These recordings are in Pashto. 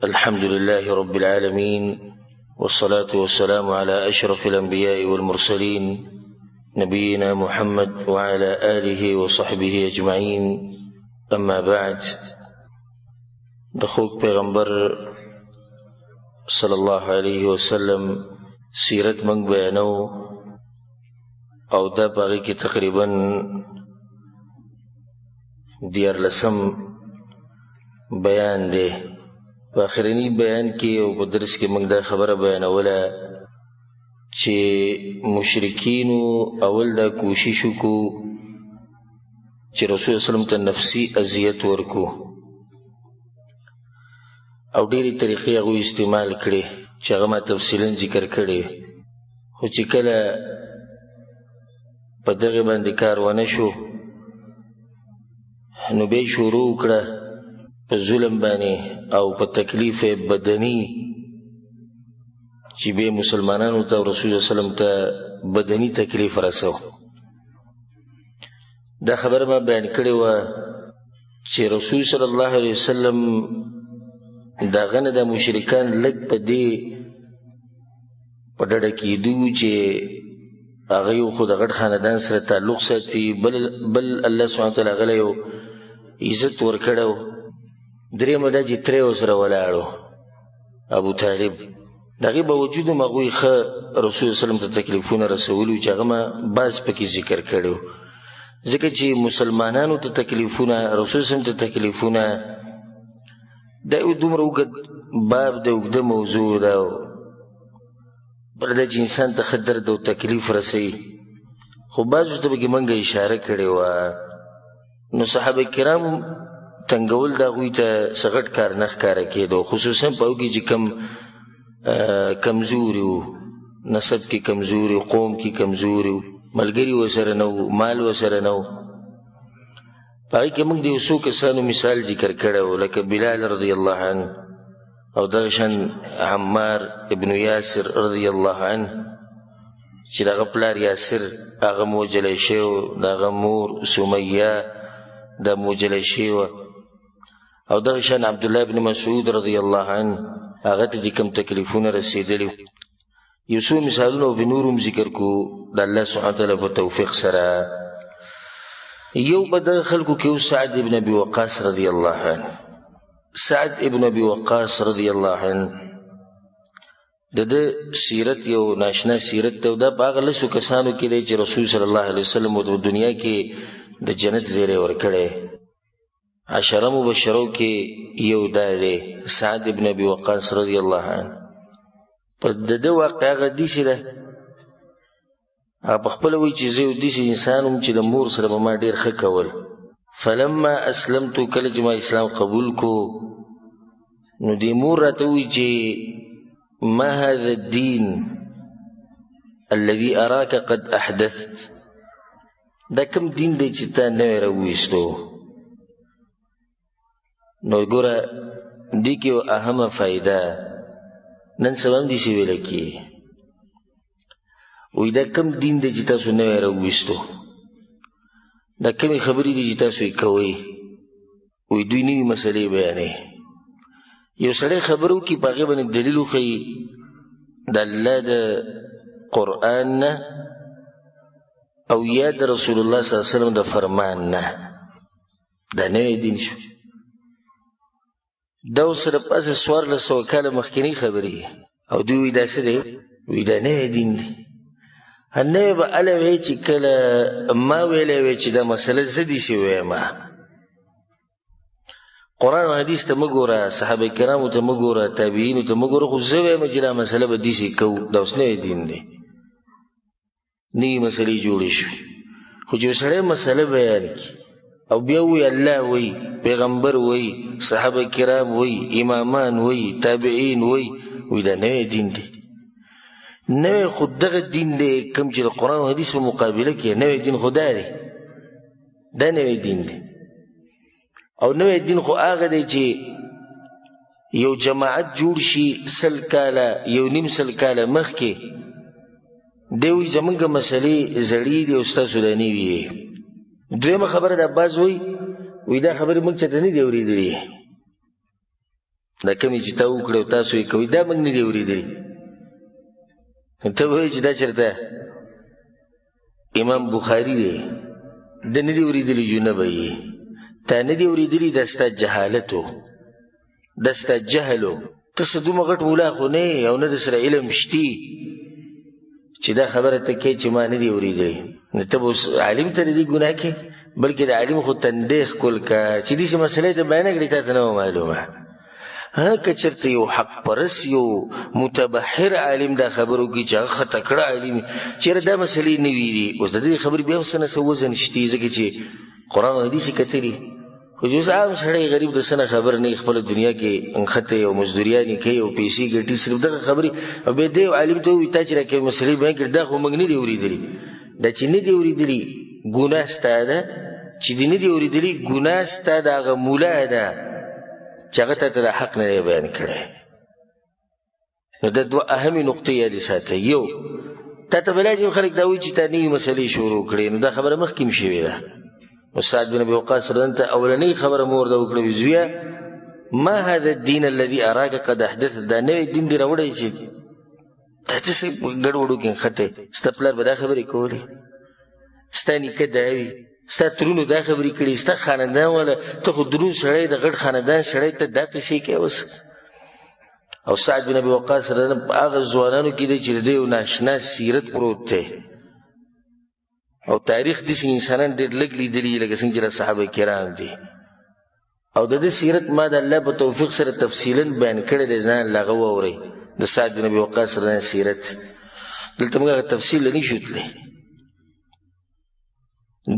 الحمد لله رب العالمين، والصلاة والسلام على أشرف الأنبياء والمرسلين نبينا محمد وعلى آله وصحبه أجمعين. أما بعد، دخوك پیغمبر صلى الله عليه وسلم سیرت منگ بیانو او دا باغی کی تقریبا 14 بیان دے. په آخرنی بیان کې او په درس کې موږ دا خبره بیانوله چې مشرکینو اول دا کوشش وکړو چې رسول وسلم ته نفسي اذیت ورکو او ډېرې طریقې هغوی استعمال کړې چې هغه ما تفصیلا ذکر کړې، خو چې کله په دغې باندې کار ونه شو نو بیا یې شروع وکړه په ظلم باندې او په تکلیف بدني چې بیا مسلمانانو ته او رسول وسلم ته بدني تکلیف رسو. دا خبره ما بیان کړې وه چې رسول صلی الله علیه وسلم دا غنه د مشرکان لږ په دې په ډډه کېدو چې هغه یو خو د غټ خاندان سره تعلق ساتي، بل الله سبحانه وتعالی هغه له یو عزت ورکړی و. درېیمه دا چې ترې ورسره ولاړو ابو طالب، د هغې باوجود هم هغوی ښه رسول وسلم ته تکلیفونه رسولي وو چې هغه ما بعض پکې ذکر کړی و. ځکه چې مسلمانانو ته تکلیفونه، رسول وسلم ته تکلیفونه، دا یو دومره اوږد باب د اوږده موضوع ده. بله دا چې انسان ته ښه درد او تکلیف رسوي، خو بعضو ته پکې موږ اشاره کړې وه. نو صحابه کرام تنګول د هغوی ته څه غټ کار نه ښکاره کېدو، خصوصا په هغو کې چې کم کمزوري وو، نسب کې کمزوري، قوم کې کمزوري وو، ملګري ورسره نه وو، مال ورسره نه وو. په هغې کې موږ د یو څو کسانو مثال ذکر کړی و، لکه بلال رضی الله عنه او دغه شان عمار ابن یاسر رضی الله عنه چې د هغه پلار یاسر هغه موجلی شوی و، د هغه مور سمیه دا موجلی شوې وه، او دغه شان عبدالله ابن مسعود رضی الله عنه هغه ته چې کوم تکلیفونه رسېدلي. یو څو مثالونه او به نور هم ذکر کو د الله سبحانه وتعالی په توفیق سره. یو به دغه خلکو کې سعد ابن ابي وقاص رضی الله عنه. سعد ابن ابي وقاص رضی الله عنه د ده سیرت یو ناشنا سیرت دی، او دا په هغه لسو کسانو کې دی چې رسول صلی الله علیه وسلم په دنیا کې د جنت زیری ورکړی. 10 مبشرو کې یو دا دی، سعد ابن ابي وقاص رضی الله عنه. په د ده واقع هغه داسې ده، هغه پخپله وایي چې زه یو داسې انسان وم چې د مور سره به ما ډېر ښه کول. فلما اسلمتو، کله چې ما اسلام قبول کو نو دې مور راته وایي چې ما هذا الدين الذي اراك قد احدثت، دا کوم دین دی چې تا نوی راوویستو. نو ګوره دې کې یو اهمه فایده نن سبا هم داسې ویله کېږي، وایي دا کوم دین دی چې تاسو نوی راوویستو، دا کومې خبرې دي چې تاسو یې کوئ. وایي دوی نوي مسلې بیانوي. یو سړی خبره وکړي په هغې باندې دلیل وښیي د الله د قرآن نه او یا د رسول الله صلی الله علیه وسلم د فرمان نه، دا نوی دین شو. دا اوس سره پاسه 1400 کاله مخکینۍ خبرې، او دوی وایي دا څه دی؟ وایي دا نوی دین دی. نوی به هله وایي چې کله ما ویلی وی چې دا مسله زه داسې ویم. قرآن او حدیث ته مه ګوره، صحابه کرامو ته مه ګوره، تابعینو ته مه ګوره، خو زه وایم چې دا مسله به داسې کوو. دا اوس نوی دین دی، نوي مسلې جوړې شوې. خو چې یو سړی مسله بیان کړي او بیا وایي الله وایي، پیغمبر وایي، صحابه کرام وایي، امامان وایي، تابعین وایي، وایي دا نوی دین دی. نوی خو دغه دین دی کوم چې د قرآن او حدیث په مقابله کې نوی دین خو دا دی، دا نوی دین دی. او نوی دین خو هغه دی چې یو جماعت جوړ شي 100 کاله 1.5 کاله مخکې، دی وایي زمونږ مسلې زړې دي او ستاسو دا نوي یې. دویمه خبره د عباس وایي دا خبرې موږ چاته نه دي اورېدلې، دا کمې چې تا وکړې او تاسو یې کوئ دا موږ نه دي اورېدلي. ته وایې چې دا چېرته امام بخاري دی ده نه دي اورېدلي جنبه یې تا نه دي اورېدلي دا ستا جهالت و دا ستا جهل و. ته څه دومره غټ مولا خو نه یې او نه در سره علم شتي چې دا خبره ته کوې چې ما نه دي اورېدلي. نو ته به اوس عالم ته د دې ګناه کوې بلکې د عالم خو تندی ښکل که چې داسې مسئله ته بیانه کړې تا ته نه وه معلومه. که چېرته یو حق پرست یو متبحر عالم دا خبرو کې چې هغه ښه تکړه عالم چېرې دا مسلې نه وي دي. اوس د دې خبرې بیا هم څه نه څه وزن شتي ځکه چې قرآن او حدیث یې کتلي. خو چې اوس عام سړی غریب د څه نه خبر نه وي خپله دنیا کې نښتې او مزدوریانې کوي او پیسې ګټي صرف دغه خبرې او بیا دی عالم ته ووایي تا چې راکوې مسلې بیان کړي دا خو موږ نه دي اورېدلي. دا چې نه دي اورېدلي ګناه ستا ده چې دې نه دي اورېدلي ګناه ستا د هغه مولا ده چې هغه ته د حق نه دی بیان کړی. نو دا دوه اهمې نقطې یادې ساتئ. یو تا ته به لازم خلک دا وایي چې تا نوي مسلې شروع کړې نو دا خبره مخکې هم شوې ده. نو سعد بن ابي وقاص رضی ته اولنۍ خبره مور ده وکړه زویه ما هذا الدین الذي اراك قد احدث دا نوی دین دې راوړی چې دا ته څه ګډوډو کې نښتې ستا پلار به دا خبرې کولې ستا نیکه دا وي ستا ترونو دا خبرې کړي ستا خاندان والا ته خو درون سړی د غټ خاندان سړی ته دا قصې کوې اوس. او سعد بن ابي وقاص په هغه ځوانانو کې دی چې د یو ناشنا سیرت پروت دی او تاریخ داسې انسانان ډېر لږ لیدلي لکه څنګه چې صحابه کرام دي او د دې سیرت ما د الله په توفیق سره تفصیلا بیان کړی دی. ځان له هغه واورئ د سعد بن ابي وقاص سیرت دلته موږ هغه تفصیل نه شو تللی.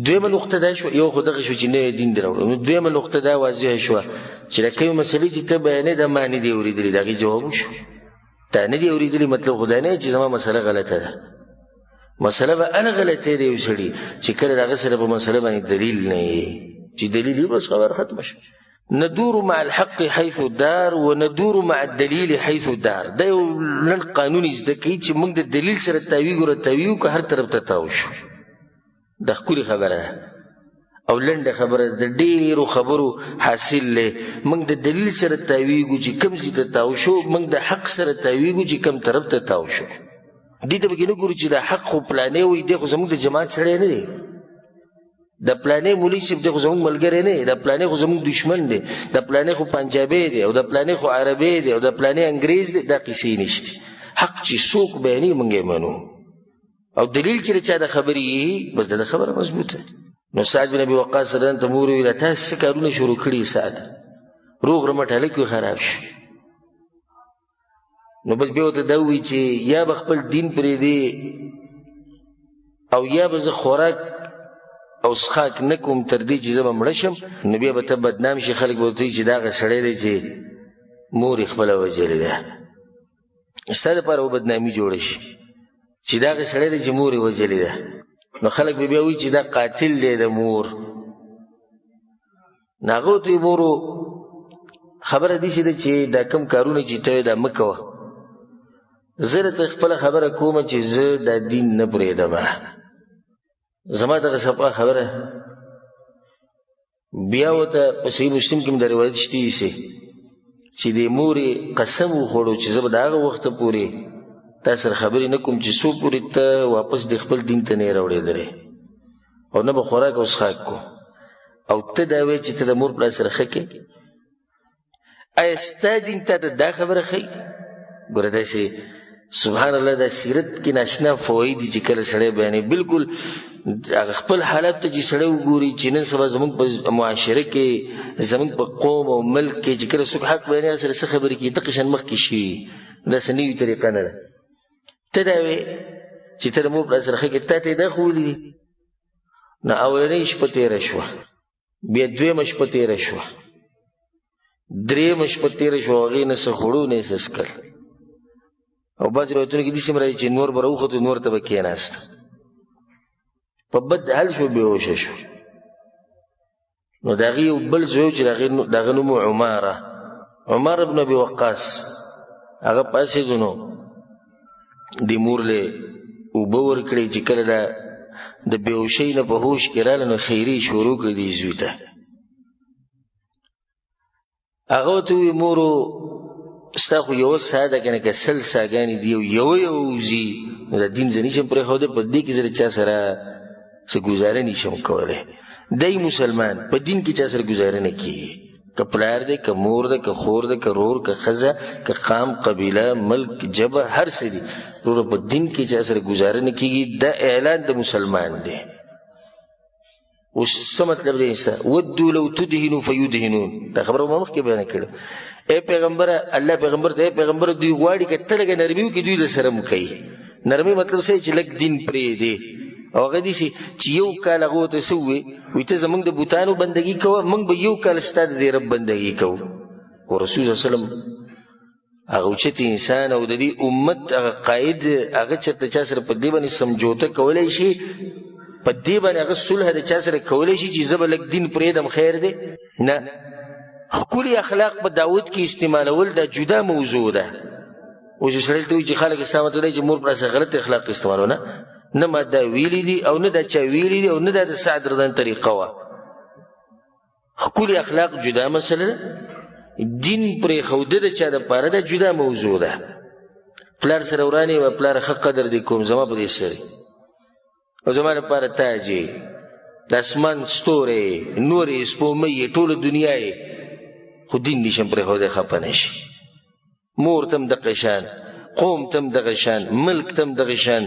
دویمه نقطه دا شو یو خو دغه شو چې نوی دین دې راوړو. نو دویمه نقطه دا واضحه شوه چې د کومې مسلې چې ته بیانې دا ما نه دي اورېدلي د هغې جواب وشو. تا نه دي اورېدلي مطلب خو دا نه چې زما مسله غلطه ده. مسله به هغه غلطه دی یو سړي چې کله د هغه سره په مسله باندې دلیل نه وي چې دلیل وي بس خبره ختمه شوه. ندور مع الحق حيث دار وندور مع الدليل حيث دار. دا یو لنډ قانون زده کوي چې موږ د دلیل سره تاویږو را تاویږو که هر طرف ته تاو شو. دا ښکلې خبره او لنډه خبره د ډېرو خبرو حاصل دی. موږ د دلیل سره تاویږو چې کوم ځای ته تاو شو موږ د حق سره تاویږو چې کوم طرف ته تاو شو. دې ته پکې نه ګورو چې دا حق خو پلانې وایي دی خو زموږ د جماعت سړی نه دی د پلانې مولوي صاحب دی خو زموږ ملګری نه دی د پلانې خو زموږ دشمن دی د پلانې خو پنجابی دی او د پلانې خو عربی دی او د پلانې انګریز دی. دا قصې نشته. حق چې څوک بیانوي موږ یې منو او دلیل چې د چا د خبرې یي بس د خبره مضبوطه. نو سعد بن ابي وقاص رضی ته مور ویله تاسو څه کارونه شروع کړي سعد روغ رمټ هلک وي خراب شي. نو بس بیا ورته دا ووایي چې یا به خپل دین پرېږدې او یا به زه خوراک او څښاک نه کوم تر دې چې زه به مړه شم. نو بیا به ته بدنام شي خلک به ورته وایي چې دا هغه سړی دی چې مور یې خپله وژلې ده ستا دپاره به بدنامي جوړه شي چې دا هغه سړی دی چې مور یې وژلې ده. نو خلک به بیا وایي چې دا قاتل دی د مور. نو هغه ورته وایي مورو خبره داسې ده چې دا کوم کارونه چې ته دا مه کوه زه درته خپله خبره کومه چې زه دا دین نه پرېږدمه. زما دغه صفا خبره بیا ورته په صحیح مسلم کې هم دا روایت شته ایسې چې د مورې قسم وخوړو چې زه به د هغه وخته پورې تا سره خبرې نه کوم چې څو پورې ته واپس د خپل دین ته نه یې راوړېدلی او نه به خوراک او څښاک کو او ته دا وایې چې ته د مور پلار سره ښه کې. آیا ستا دین تا ته دا خبره ښایي؟ ګوره داسې سبحان الله دا سیرت کې ناشنا فواید دي چې کله سړی بیانوي بالکل هغه خپل حالت ته چې سړی وګوري چې نن سبا زموږ په معاشره کې زموږ په قوم او ملک کې چې کله څوک حق بیانوي سره څه خبرې کوي دقه شان مخکې شوي داسې نوي طریقه نه ده. ته دا وایې چې ته د مور پلار سره ښه کې تا ته یې دا خو ولیدي. نو اولنۍ شپه تېره شوه بیا دویمه شپه تېره شوه درېیمه شپه تېره شوه هغې نه څه خوړو نه یې څه څښل او بعضې روایتونو کې داسې هم راځي چې نور به راوختو نور ته به کېناسته په بد حال شو بېهوشه شو. نو د هغې یو بل زوی چې د هغه نوم عمر بن ابي وقاص هغه پاڅېدو نو د مور له اوبه ورکړې چې کله د بېهوشۍ نه په هوش کې راله نو خیرې شروع کړې دې زوی ته. هغه ورته ووایي مورو ستا خو یوه ساه ده که نه که سل ساګانې دي او یوه وځي نو د دین زه نشم پرېښودی په دې کې زه د چا سره څه ګزاره نشم کولی دی مسلمان په دین کې چا سره ګزاره نه کېږي که پلار دی که مور ده که خور ده که رور که ښځه که قام قبیله ملک جبه هر څه دي وروره په دین کې چا سره ګزاره نه کېږي دا اعلان د مسلمان دی اوس څه مطلب دی ودو لو تدهنو فیدهنون دا خبره ما مخکې بیانه کړې اے پیغمبره الله پیغمبر ته اے پیغمبر دوی غواړي که ته لږه نرمي وکړي دوی له سره کوي نرمي مطلب څه چې لږ دین پرېږدي او هغه داسې چې یو کال هغه ورته څه ووایي وایي ته زموږ د بوتانو بندګي کوه موږ به یو کال ستا د دې رب بندګي کوو خو رسول صلی الله علیه وسلم هغه اوچت انسان او د دې امت هغه قائد هغه چېرته چا سره په دې باندې سمجوته کولی شي په دې باندې هغه صلح د چا سره کولی شي چې زه به لږ دین پرېږدم خیر دی نه ښکلي اخلاق په دعوت کې استعمالول دا جدا موضوع ده اوس یو سړی ته وایي چې خلک ستا مطلب دی چې مور پلار سره غلط اخلاق استعمالوه نه نه ما دا ویلي دي او نه دا چا ویلي دي او نه دا د سعد رضان طریقه وه ښکلي اخلاق جدا مسله ده دین پرېښوده د چا دپاره دا جدا موضوع ده پلار سره ورانې وه پلاره ښه قدر دې کوم زما په دې سرې او زما لپاره تاج یې د اسمان ستوری نور یې سپومۍ یې ټوله دنیا یې خو دین نشم پرېښودی خفه نه شي مور ته هم دغه شان قوم ته هم دغه شان ملک ته هم دغه شان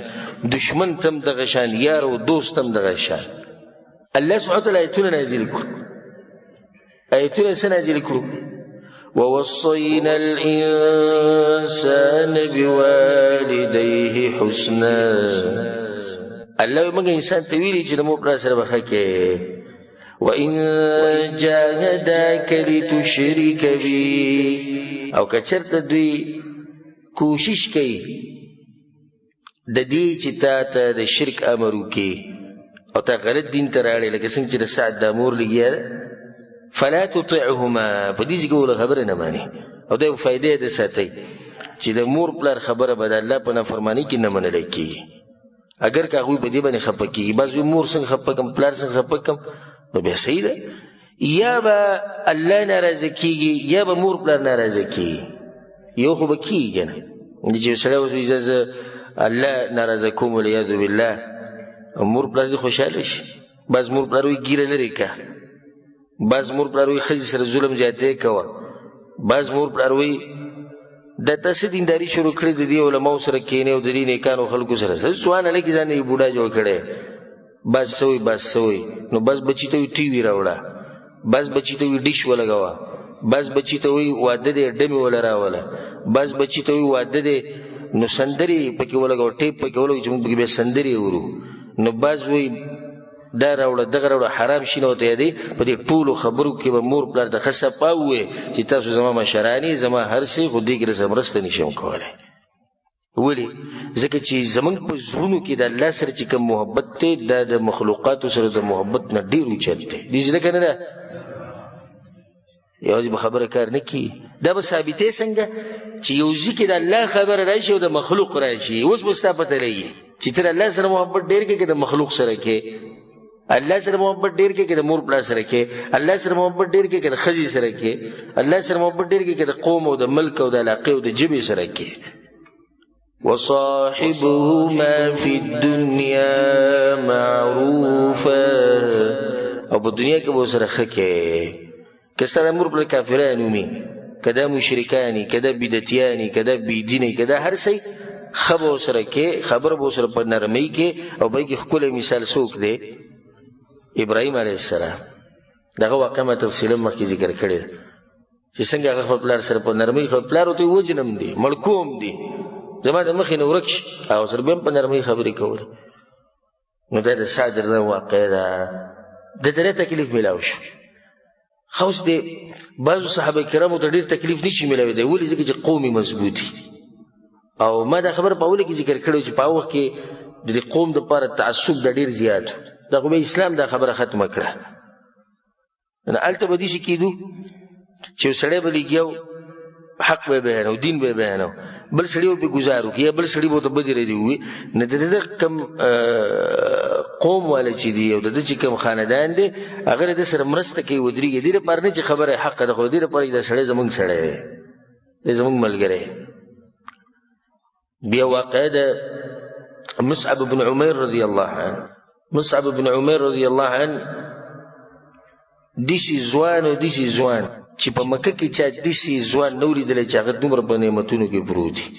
دشمن ته هم دغه شان یار او دوست ته هم دغه شان الله سبحانه وتعالی آیتونه نازل کړو آیتونه څه نازل کړو ووصينا الإنسان بوالديه حسنا الله موږ انسان ته ویلي چې د مور پلار سره به ښه کې وإن جاهداك لتشرك بي او که چېرته دوی کوشش کوي د دې چې تا ته د شرک امر وکړي او تا غلط دین ته راړې لکه څنګه چې د سعد دا مور لګیا ده فلا تطعهما په دې ځای کې ولې خبره نه ماني او دا یو فایدې ده ساتئ چې د مور پلار خبره به د الله په نافرماني کې نه منلی کېږي اگر که هغوی په دې باندې خفه کېږي بعض وایي مور څنګه خفه کړم پلار څنګه خفه کړم نو بیا صحیح ده یا به الله ناراضه کېږي یا به مور پلار ناراضه کېږي یو خو به کېږي که نه چې یو سړی اوس وایي زه الله ناراضه کوم والعیاذ بالله مور پلار دې خوشحاله شي بعض مور پلار وایي ګیره لرې که بعض مور پلار وایي ښځې سره ظلم زیاتی کوه بعض مور پلار وایي دا تاسې دینداري شروع کړې د دې علماو سره کښېنې او د دې نیکانو خلکو سره سوانه لکې ځان یې بوډا جوړ کړی بعض څه وایي بعض څه وایي نو بعض بچي ته وایي ټي وي راوړه بعض بچي ته وایي ډیش ولګوه بعض بچي ته وایي واده دی ډمې وله راوله بعض بچي ته وایي واده دی نو سندرې پکې ولګوه ټیپ پکې ولګوه چې موږ پکې بیا سندرې ورو نو بعض وایي دا راوړه دغه راوړه حرام شي نه ورته یادوي په دې ټولو خبرو کې به مور پلار ته ښه صفا ووایي چې تاسو زما مشران یې زما هر څه خو دې کې راسره مرسته نشم کولی ولې ځکه چې زموږ په زړونو کې د الله سره چې کوم محبت دی دا د مخلوقاتو سره د محبت نه ډېر اوچت دی دې زړه که نه ده یوازې به خبره کار نه کیږي دا به ثابتې څنګه چې یو ځای کې د الله خبره راشي او د مخلوق راشي اوس به ستا پته لګي چې ته د الله سره محبت ډېر کې که د مخلوق سره کې الله سره محبت ډېر کې که د مور پلار سره کې الله سره محبت ډېر کې که د ښځې سره کې الله سره محبت ډېر کې که د قوم او د ملک او د علاقې او د ژبې سره کې وصاحبهما فی الدنیا معروفا او په دنیا کې به ورسره ښه کې که ستا د مور پلار کافران ومي که دا مشرکاني که دا بدعتیاني که دا بېدینی که دا هر څه ښه به ورسره کې خبره به ورسره په نرمۍ کې او په کې ښکلی مثال څوک دی ابراهیم علیه السلام دغه واقع ما تفصیلا مخکې ذکر کړې ده چې څنګه هغه خپل پلار سره په نرمۍ خپل پلار ورته وجنم دی مړکوم دی زما د مخې نه ورک شي او سره بیا هم په نرمۍ خبرې کولې نو دا د سعد رضا واقع ده د ته تکلیف میلاو شو خو اوس د بعضو صحابه کرامو ته ډېر تکلیف نشي میلاوی دی ولې ځکه چې قوم یې مضبوط دي او ما دا خبره په اوله کې ذکر کړی چې په هغه وخت کې د دې قوم دپاره تعصب دا ډېر زیات دا خو به اسلام دا خبره ختمه کړه نو هلته به داسې کېدو چې یو سړی به لګیا حق به بیانو دین به بیانو بل سړی به ګزار وکړي یا بل سړي به ورته بدې ردې ووایي نو د ده کوم قوم والا چې دي او د ده چې کوم خاندان دی هغه د ده سره مرسته کوي ودرېږي دې لپاره نه چې خبره حقه ده خو د دې لپاره چې دا سړی زموږ سړی دی دی زموږ ملګری. بیا واقع د مصعب بن عمیر رضی الله عنه. مصعب بن عمیر رضی الله عنه داسې ځوان او داسې ځوان چې په مکه کې چا داسې ځوان نه ولیدلی چې هغه دومره په نعمتونو کې پروت وي،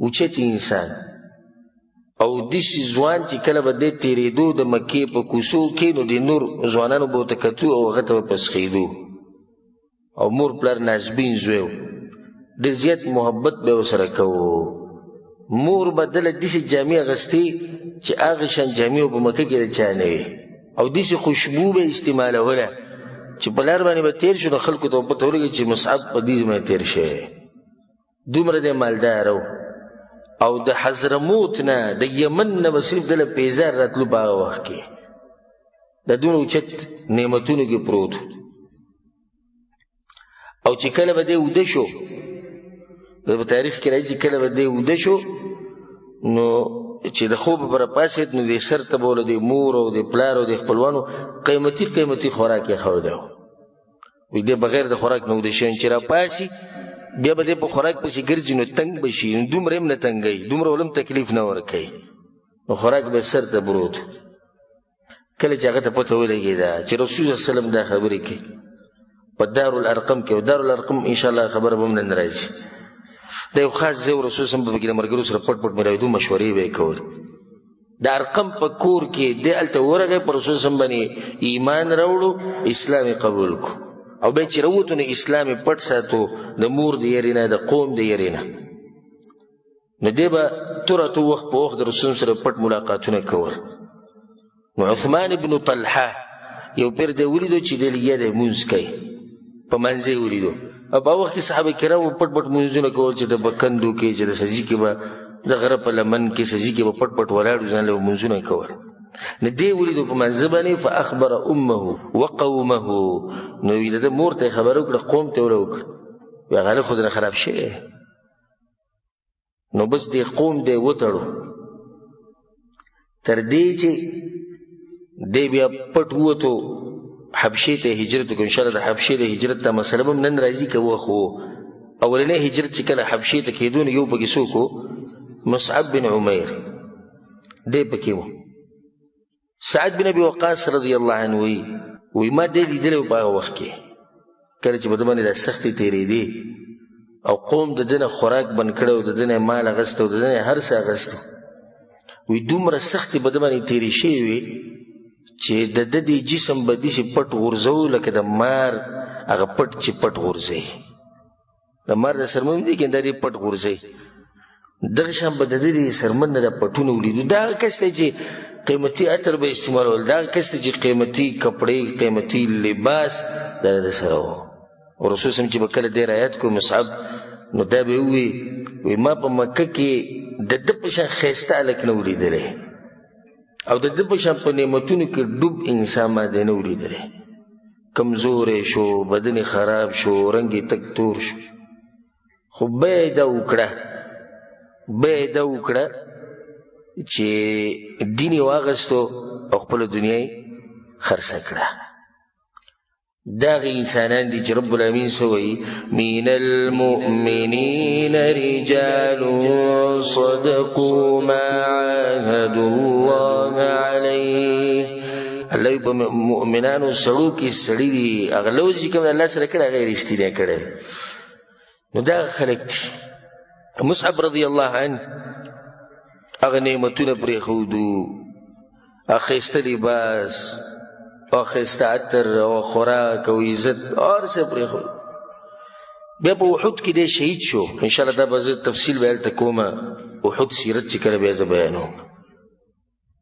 اوچت انسان او داسې ځوان چې کله به دی تېرېدو د مکې په کوڅو کې نو د نور ځوانانو به ورته کتو او هغه ته به پسخېدو، او مور پلار نازبین زوی و، ډېر زیات محبت به یې ورسره کوو. مور به دله داسې جامې اغوستې چې هغه شان جامې په مکه کې د چا نه وي، او داسې خوشبو به یې استعمالوله چې په لار باندې به تېر شو نو خلکو ته به پته ولګي چې مصعب په دې باندې تېر شوی. دومره دی مالدار و. او د حضرموت نه د یمن نه به صرف دله پیزار راتلو په هغه وخت کې، د دونه اوچت نعمتونو کې پروت. او چې کله به دی اوده شو، په تاریخ کې راځي چې کله به دی اوده شو نو چې د خوب به راپاڅېد نو د سر ته به د مور او د پلار او د خپلوانو قیمتي قیمتي خوراک یې ښودی و. وایي دی بغیر د خوراک نه اوده شوی، چې راپاڅي بیا به دی په خوراک پسې ګرځي نو تنګ به شي، نو دومره هم نه تنګوي، دومره ولم تکلیف نه ورکوي، نو خوراک به سر ته پروت. کله چې هغه ته پته ولګېده چې رسول صلی الله علیه وسلم دا خبرې کوي په دارالارقم کې، او دارالارقم انشاءالله خبره به هم نن راځي، دا یو خاص ځای و، رسول صلی الله علیه وسلم به پکې د ملګرو سره پټ پټ ملاوېدو، مشورې به یې کولې. د ارقم په کور کې دی هلته ورغی، په رسول صلی الله علیه وسلم باندې ایمان راوړو، اسلام یې قبول کړو، او بیا چې راووتو نو اسلام یې پټ ساتو د مور د یرې نه، د قوم د یرې نه. نو دی به توره تو وخت په وخت د رسول سره پټ ملاقاتونه کول. نو عثمان بن طلحه یو پیر دی ولیدو چې دی لګیا دی لمونځ کوي، په منځ یې ولیدو. او په وخت کې صحابه کرامو پټ پټ مونځونه کول، چې د بکندو کې، چې د سجي کې به د غره په لمن کې سجي کې به پټ پټ ولاړ ځان له مونځونه کول. نو دی ولیدو په منځ باندې، فاخبر امه وقومه، نو ویل د مور ته خبر وکړه، قوم ته ولا وکړه، وی هغه خو نه خراب شي. نو بس دی قوم دی وتړو تر دې چې دی بیا پټ ووتو حبشې ته هجرت وکړو. انشاءالله د حبشې د هجرت ته مسله به نن راځي که وخت و. اولنی هجرت چې کله حبشې ته کېدو نو یو پکې څوک و؟ مصعب بن عمیر دی پکې و. سعد بن ابي وقاص رضی الله عنه وی ما دی لیدلی په هغه وخت کې کله چې په ده باندې دا سختې تېرېدې او قوم د ده نه خوراک بند کړی او د ده نه مال اخیسته او د ده نه هر څه اخیسته. وی دومره سختې په ده باندې تېرې شوې وې چې د ده د جسم به داسې پټ غورځو لکه د مار هغه پټ چې پټ غورځوي، د مار د سرمن دی که دا دې پټ غورځوي، دغه شان به د ده د سرمن نه دا پټونه ولیدو. دا هغه کس دی چې قیمتي عطر به استعمالول، دا هغه کس دی چې قیمتي کپړې، قیمتي لباس دا د سره و. او رسول صلی چې به کله دی رایت کو مصعب نو دا به وی ما په مکه کې د ده په شان ښایسته هلک نه ولیدلی، او د ده په شان په نعمتونو کې ډوب انسان ما دی نه ولیدلی. کمزوری شو، بدن خراب شو، رنګ یې تک تور شو، خو بیا یې دا وکړه چې دین یې واغستو او خپله دنیا یې خرڅه کړه. دا هغه انسانان دي چې رب العالمین څه وایي؟ من المؤمنین رجال صدقوا ما عاهدوا الله علیه. الله په مؤمنانو سړو کې سړي دي، هغه لوز چې کوم الله سره کړی هغه یې رښتینی کړی. نو دا خلک دي. مصعب رضی الله عنه هغه نعمتونه پرېښودو، ښایسته لباس او ښایسته عطر او خوراک او عزت هر څه پرېښود. بیا په احد کې دی شهید شو. انشاءالله دا به زه تفصیل به هلته کومه، احد سیرت چې کله بیا زه بیانوم.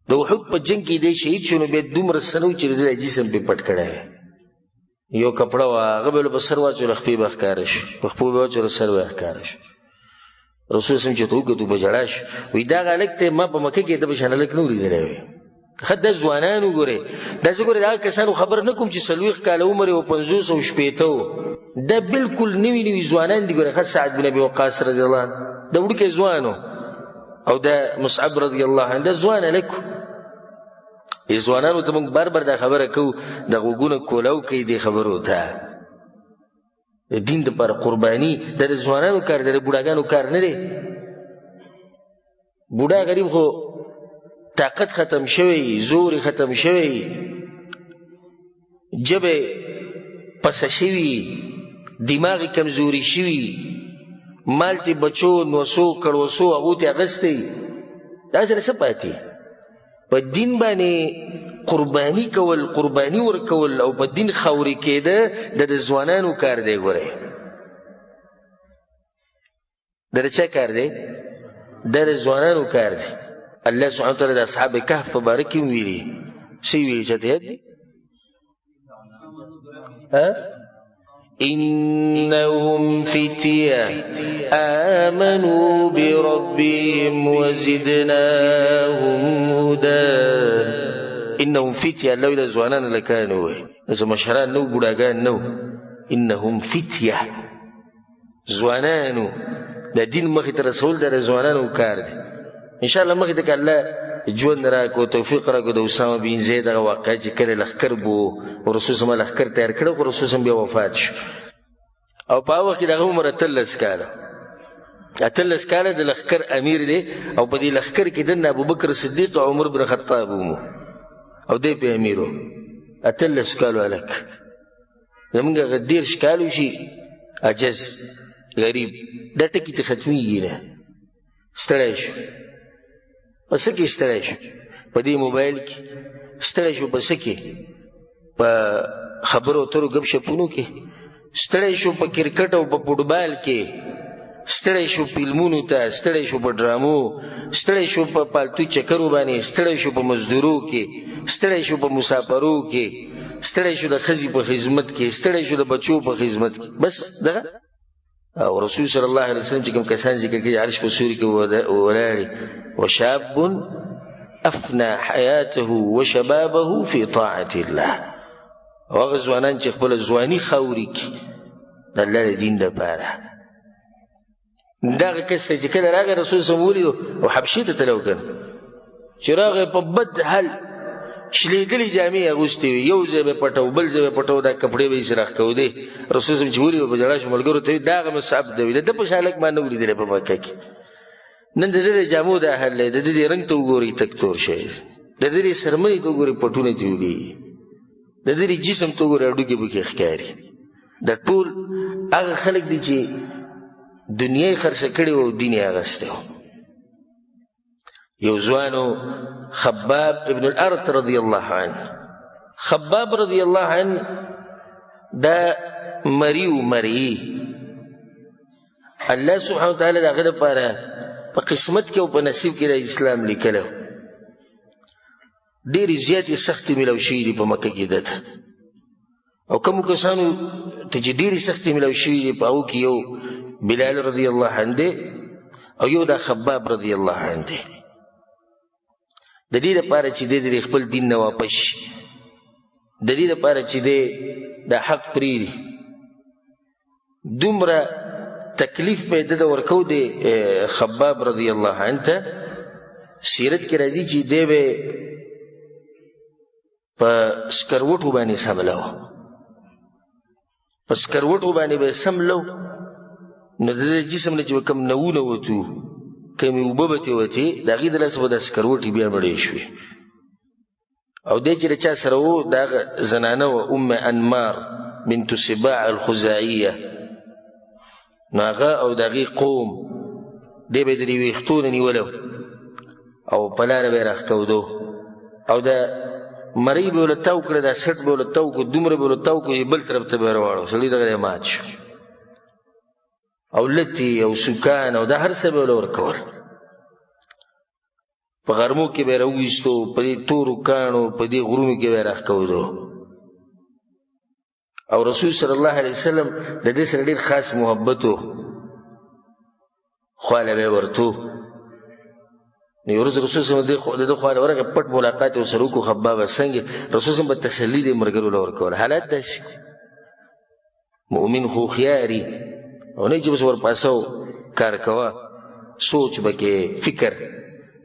د احد په جنګ کې دی شهید شو، نو بیا دومره څه نه و چې د ده جسم پې پټ کړی، یو کپړه وه هغه به په سر واچوله، خپې به ښکاره شو، په خپو به واچوله، سر به ښکاره شو. رسول صلی چې ته وکتو په ژړا شو، وایي دغه هلک ته ما په مکه کې د به شان هلک نه ولیدلی وی. ښه دا ځوانان وګورئ، داسې ګورئ د هغه کسانو خبر نه کوم چې 40 کاله عمر یې و 50 او شپېته و، دا بلکل نوي نوي ځوانان دي. ګورئ ښه سعد بن ابي وقاص رضی الله عنه دا وړوکی ځوان و، او دا مصعب رضی الله عنه دا ځوان هلک و. ځوانانو ته موږ بار بار دا خبره کوو، د غوږونه کولاو کوي دې خبرو ته. د دین دپاره قرباني دا د ځوانانو کار دی، د بوډاګانو کار نه دی. بوډا غریب خو طاقت ختم شوی، زور ختم شوی، جبه پسه شوي، دماغ کمزوري شوي، مال تی بچو نوسو کړوسو هغو تی اغستی، دا سره څه پاتې؟ په دین باندې قرباني کول، قرباني ورکول او په دین خاورې کېده د ځوانانو کار دی. ګورئ د چا کار دی؟ د ځوانانو کار دی. الله سبحانه وتعالی د اصحاب کهف په باره کې ویلي څه ویلي چاته یاد دی؟ إنهم فتية آمنوا بربهم وزدناهم هدى. إنهم فتية الله إلى زوانان لكانوا إذا مشهران نو بوداغان نو. إنهم فتية زوانانو دا دين مخي رسول دا زوانانو کار دی. إن شاء الله مخي تک الله ژوند راکو، توفیق راکو. د اسامه بن زید هغه واقعه چې کله لښکر بو رسول صلی الله لښکر تیار کړی، خو رسول صلی بیا وفات شو او په هغه وخت کې د هغه عمر 18 کاله. 18 کاله د لښکر امیر دی او په دې لښکر کې دنه ابوبکر صدیق او عمر بن خطاب ومو او دی په امیر و. 18 کالو هلک زمونږ هغه 13 کالو شي عجز غریب دا ټکي ته ختمیږي نه. ستړی شو په څه کې؟ ستړی شو په دې موبایل کې، ستړی شو په څه کې؟ په خبرو اترو ګپ شپونو کې، ستړی شو په کرکټ او په فوټبال کې، ستړی شو فلمونو ته، ستړی شو په ډرامو، ستړی شو په پالتو چکرو باندې، ستړی شو په مزدورو کې، ستړی شو په مسافرو کې، ستړی شو د ښځې په خدمت کې، ستړی شو د بچو په خدمت کې. بس دغه او رسول صلی الله علیه وسلم چې کوم کسان ذکر کوي عرش په سوري کې ولاړې وشاب افنى حیاته وشبابه فی طاعة الله. هغه ځوانان چې خپله ځواني خاوري کړي د الله د دین دپاره. دغه کس ته چې کله راغی رسول صلی الله علیه وسلم او حبشې ته تللی و که نه، چې راغی په بد حال شلیدلې جامې اغوستې وي، یو ځای به پټو بل ځای به پټو، دا کپړې به یې سره راښکودې. رسول صلی چې ولي په ژړا شو ملګرو ته دا هغه مصعب دی، د ده په شان هلک ما نه و لیدلی په مکه کې. نن د ده د جامو دا حل دی، د ده د رنګ ته وګورئ تک تور شی، د ده د سرمنې ته وګورئ پټونه ترې ولیږي، د ده د جسم ته وګورئ هډوکې پکې ښکاري. دا ټول هغه خلک دي چې دنیا یې خرڅه کړې وه او دین یې اغستی و. یو ځوانو خباب ابن الارت رضی الله عنه، خباب رضی الله عنه دا مریو مرئی الله سبحانه وتعالی د هغه دپاره په قسمت کې او په نصیب کې د اسلام لیکلی و. ډېرې زیاتې سختې میلاو شوي دي په مکه کې ده ته، او کومو کسانو ته چې ډېرې سختې میلاو شوي دي په هغو کې یو بلال رضی الله عنه دی او یو دا خباب رضی الله عنه دی. د دې دپاره چې دی د خپل دین نه واپس شي، د دې دپاره چې دی دا حق پرېږدي، دومره تکلیف به یې ده ورکو دی خباب رضی الله عنه ته. سیرت کې راځي چې دی به په سکروټو باندې سملو، په سکروټو باندې به سملو، نو د دې جسم نه چې کوم نوونه وتو، کومې اوبه به ترې وتې، د هغې د لاسه به دا سکروټې بیا مړې شوې. او دی چې د چا سره و د هغه زنانه وه ام انمار بنت سباع الخزاعیه، نو هغه او د هغې قوم دی به یې د دې ویښتو نه نیولو او په لاره به یې راښکودو، او د مرۍ به یې ورله تاو کړه، دا سټ به یې ورله تاو کړو، دومره به یې ورله تاو کړو بل طرف ته به یې راواړو. سړي دغه دی مات شو، او لتې او سوکان او دا هر څه به یې ورله ورکول. په غرمو کې به یې راوویستو، په دې تورو کاڼو په دې غرونو کې به یې راښکودو. او رسول صلی الله علیه وسلم د دې سره ډېر خاص محبت و، خواله به یې ورتو. نو یو ورځ رسول صلی الله علیه وسلم د ده خواله ورغی، پټ ملاقات یې ورسره وکړو. خبابه څنګه؟ رسول صلی الله علیه وسلم به تسلي دې ملګرو له ورکوله. حالت داسې مؤمن خو هوښیاري او نه چې بس ورپاسه کار کوه، سوچ به کې فکر.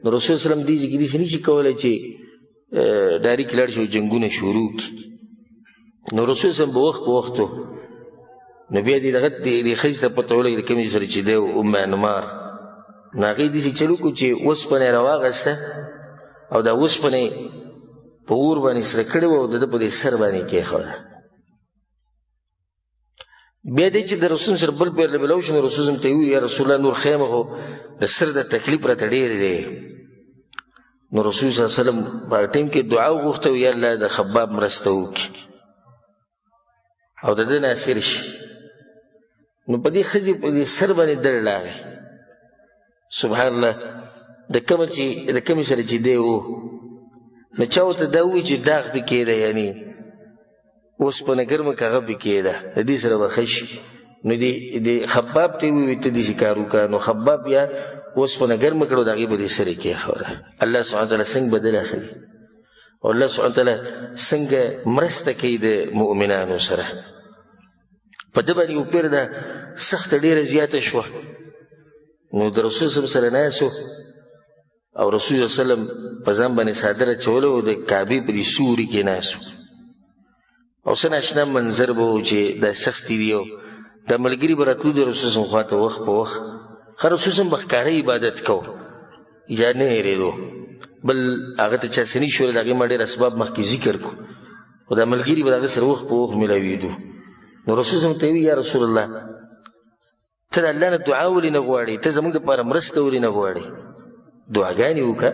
نو رسول صلی الله علیه وسلم دې ځای کې داسې نه شي کولی چې ډایرکټ لاړ شي او جنګونه شروع کړي. نو رسول صلی الله علیه وسلم به وخت په وخت نو بیا دې دغه دې ښځې ته پته ولګېده د کومې سره چې دی ام انمار نو هغې داسې چل وکړو چې اوسپنه یې راواغسته او دا اوسپنه یې په اور باندې سره کړې وه او د ده په دې سر باندې یې کېښوده. بیا دی چې د رسول سره بل پیر لبلو شو نو رسول ته وویل یا رسول الله نور خیمه خو د سر د تکلیف راته ډېر دی. نو رسول صلی الله علیه وسلم په هغه ټیم کې دعا وغوښته یا الله د خباب مرسته وکړي او د ده ناصر شي. نو په دې ښځې په دې سر باندې دړ راغی سبحان الله د کومې سره چې دی و نو چا ورته دا ووایي چې داغ پې کېده یعنې اوسپنه ګرمه که هغه پې کېده د دې سره به ښه شي. نو د خباب ته یې ووایي ته داسې کار وکړه. نو خباب بیا اوسپنه ګرمه کړه او د هغې به دې سر یې کېښوده. الله سبحانه وتعالی څنګه بدل اخلي او الله سبحانه وتعالی څنګه مرسته کوي د مؤمنانو سره. په ده باندې یو پیر ده سخته ډېره زیاته شوه. نو د رسول صلی الله سره ناست او رسول صلی الله علیه وسلم په ځان باندې څادر اچولی او د کعبې په دې سوري کې ناست او څه ناشنا منظر به و چې دا سختي دي او دا ملګري به راتلو د رسول صلی الله خواته وخت په وخت. ښه رسول صلی الله به ښکاره عبادت کو یا نه هېرېدو بل هغه ته چا څه نه شول د هغې ما ډېر اسباب مخکې ذکر کړو خو دا ملګري به د هغه سره وخت په وخت میلاوېدو. نو رسول صلی الله ته وی یا رسول الله ته د الله نه دعا ولې نه غواړې ته زموږ دپاره مرسته ولې نه غواړې دعاګانې وکړه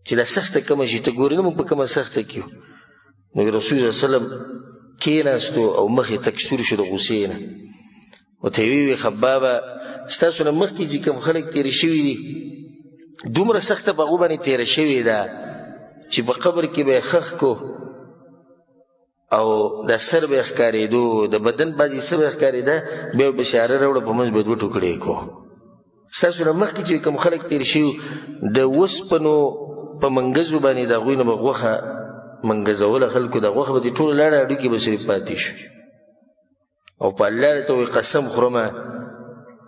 چې دا سخته کومه شي ته ګورې نه موږ په کومه سخته کې یو. نو رسول صلی الله علیه وسلم کېناستو او مخ یې تک سور شو د غوسې نه ورته یې ویې خبابه ستاسو نه مخکې چې کوم خلک تېرې شوي دي دومره سخته په هغو باندې تېره شوې ده چې په قبر کې به یې ښخ کو او دا سر به یې ښکارېدو د بدن بعضې څه به یې ښکارېده بیا به بشاره راوړه په منځ به یې دوه ټوکړې کو. ستاسو نه مخکې چې کوم خلک تېر شوي د اوسپنو په منګزو باندې د هغوی نه به غوښه منګزوله خلکو د غوښه به دې ټوله لاړه هډوکي به صرف پاتې شو او په الله ته وایي قسم خورمه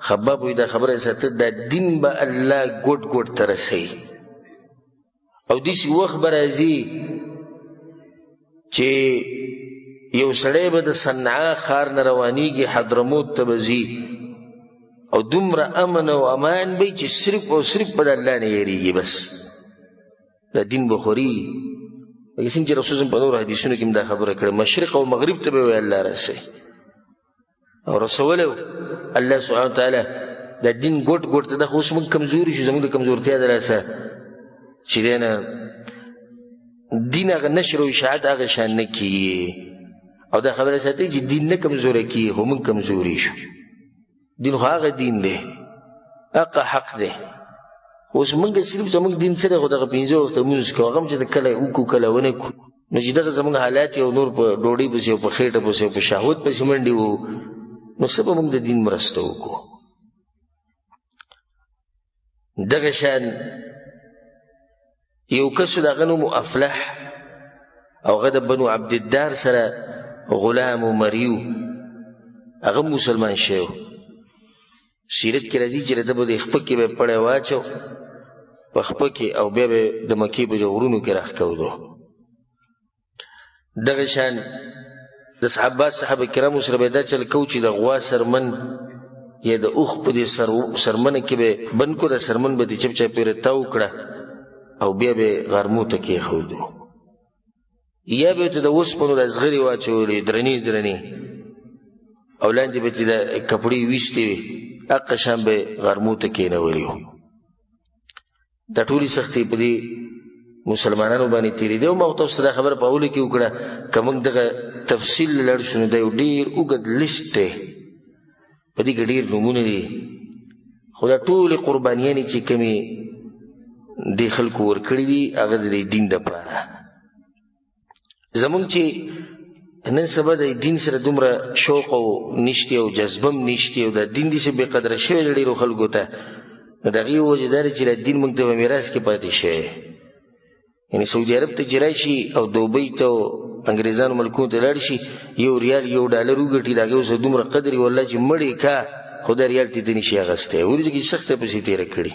خباب وایي دا خبره ساته دا دین به الله ګوټ ګوټ ته رسوي او داسې وخت به راځي چې یو سړی به د صنعا ښار نه روانېږي حضرموت ته به ځي او دومره امن او امان به چې صرف او صرف په د الله نه یېرېږي بس دا دین به خوري. لکه څنګه چې رسول په نورو حدیثونو کې هم دا خبره کړې مشرق او مغرب ته به وایي الله رسوي او رسولی الله سبحانه وتعالی دا دین ګوټ ګوټ ته ده خو اوس موږ کمزوري شو زموږ د کمزورتیا د لاسه چې دی نه دین هغه نشر او اشاعت هغه شان نه کیږي او دا خبره ساتئ چې دین نه کمزوری کیږي خو موږ کمزوري شو. دین خو هغه دین دی هغه حق دی خو اوس موږ صرف زموږ دین سره خو دغه پنځه وخته لمونځ کوو هغه هم چې کله وکړو کله ونه کړو نو چې دغه زموږ حالات یو نور په ډوډۍ پسې او په خېټه پسې او په شهوت پسې منډې وو نو څه به موږ د دین مرسته وکړو. دغه شان یو کس د هغه نوم افلح او هغه د بنو عبدالدار سره غلام و مریو هغه مسلمان شوی سیرت کې راځي چې د به د خپه کې به پړی واچو په خپه کې او بیا به د مکې په غرونو کې راښکودو. دغه شان د صحابه کرامو سره به دا چل کو چې د غوا سرمن یا د اوښ په دې سرمنه کې به بند کو د سرمن به دې چپ چاپېره تاو کړه او بیا به غرمو ته کېښودو یا به ورته د اوسپنو د زغرې واچولې درنې درنې او لاندې به ترې د کپړې ویستې وي هغه شان به غرمو ته کېنولي وو. دا ټولې سختۍ په دې مسلمانانو باندې تېرېدې او ما تاسو ته دا خبره په اوله کې وکړه که موږ دغه تفصیل لاړ شو نو دا یو ډېر اوږد لیست دی په دې کې ډېر نومونه دي خو دا ټولې قربانیانې چې کومې دې خلکو ورکړي دي هغه د دین دپاره زمونږ چې نن سبا د دین سره دومره شوق او نشتی او جذبه هم نشتی او د دین داسې بې قدره شوی د ډېرو خلکو ته نو د هغې وجه دا دی چې د دین موږ ته په میراث کې پاتې شوی یعنې سعودي عرب ته چې راشي او دوبۍ ته او انګریزانو ملکونو ته لاړ شي یو ریال یو ډالر وګټي د هغې اوس دومره قدر یې والله چې مړې کا خو دا ریال ته نشي اخیستی وروسته کې سخته پسې تېره کړي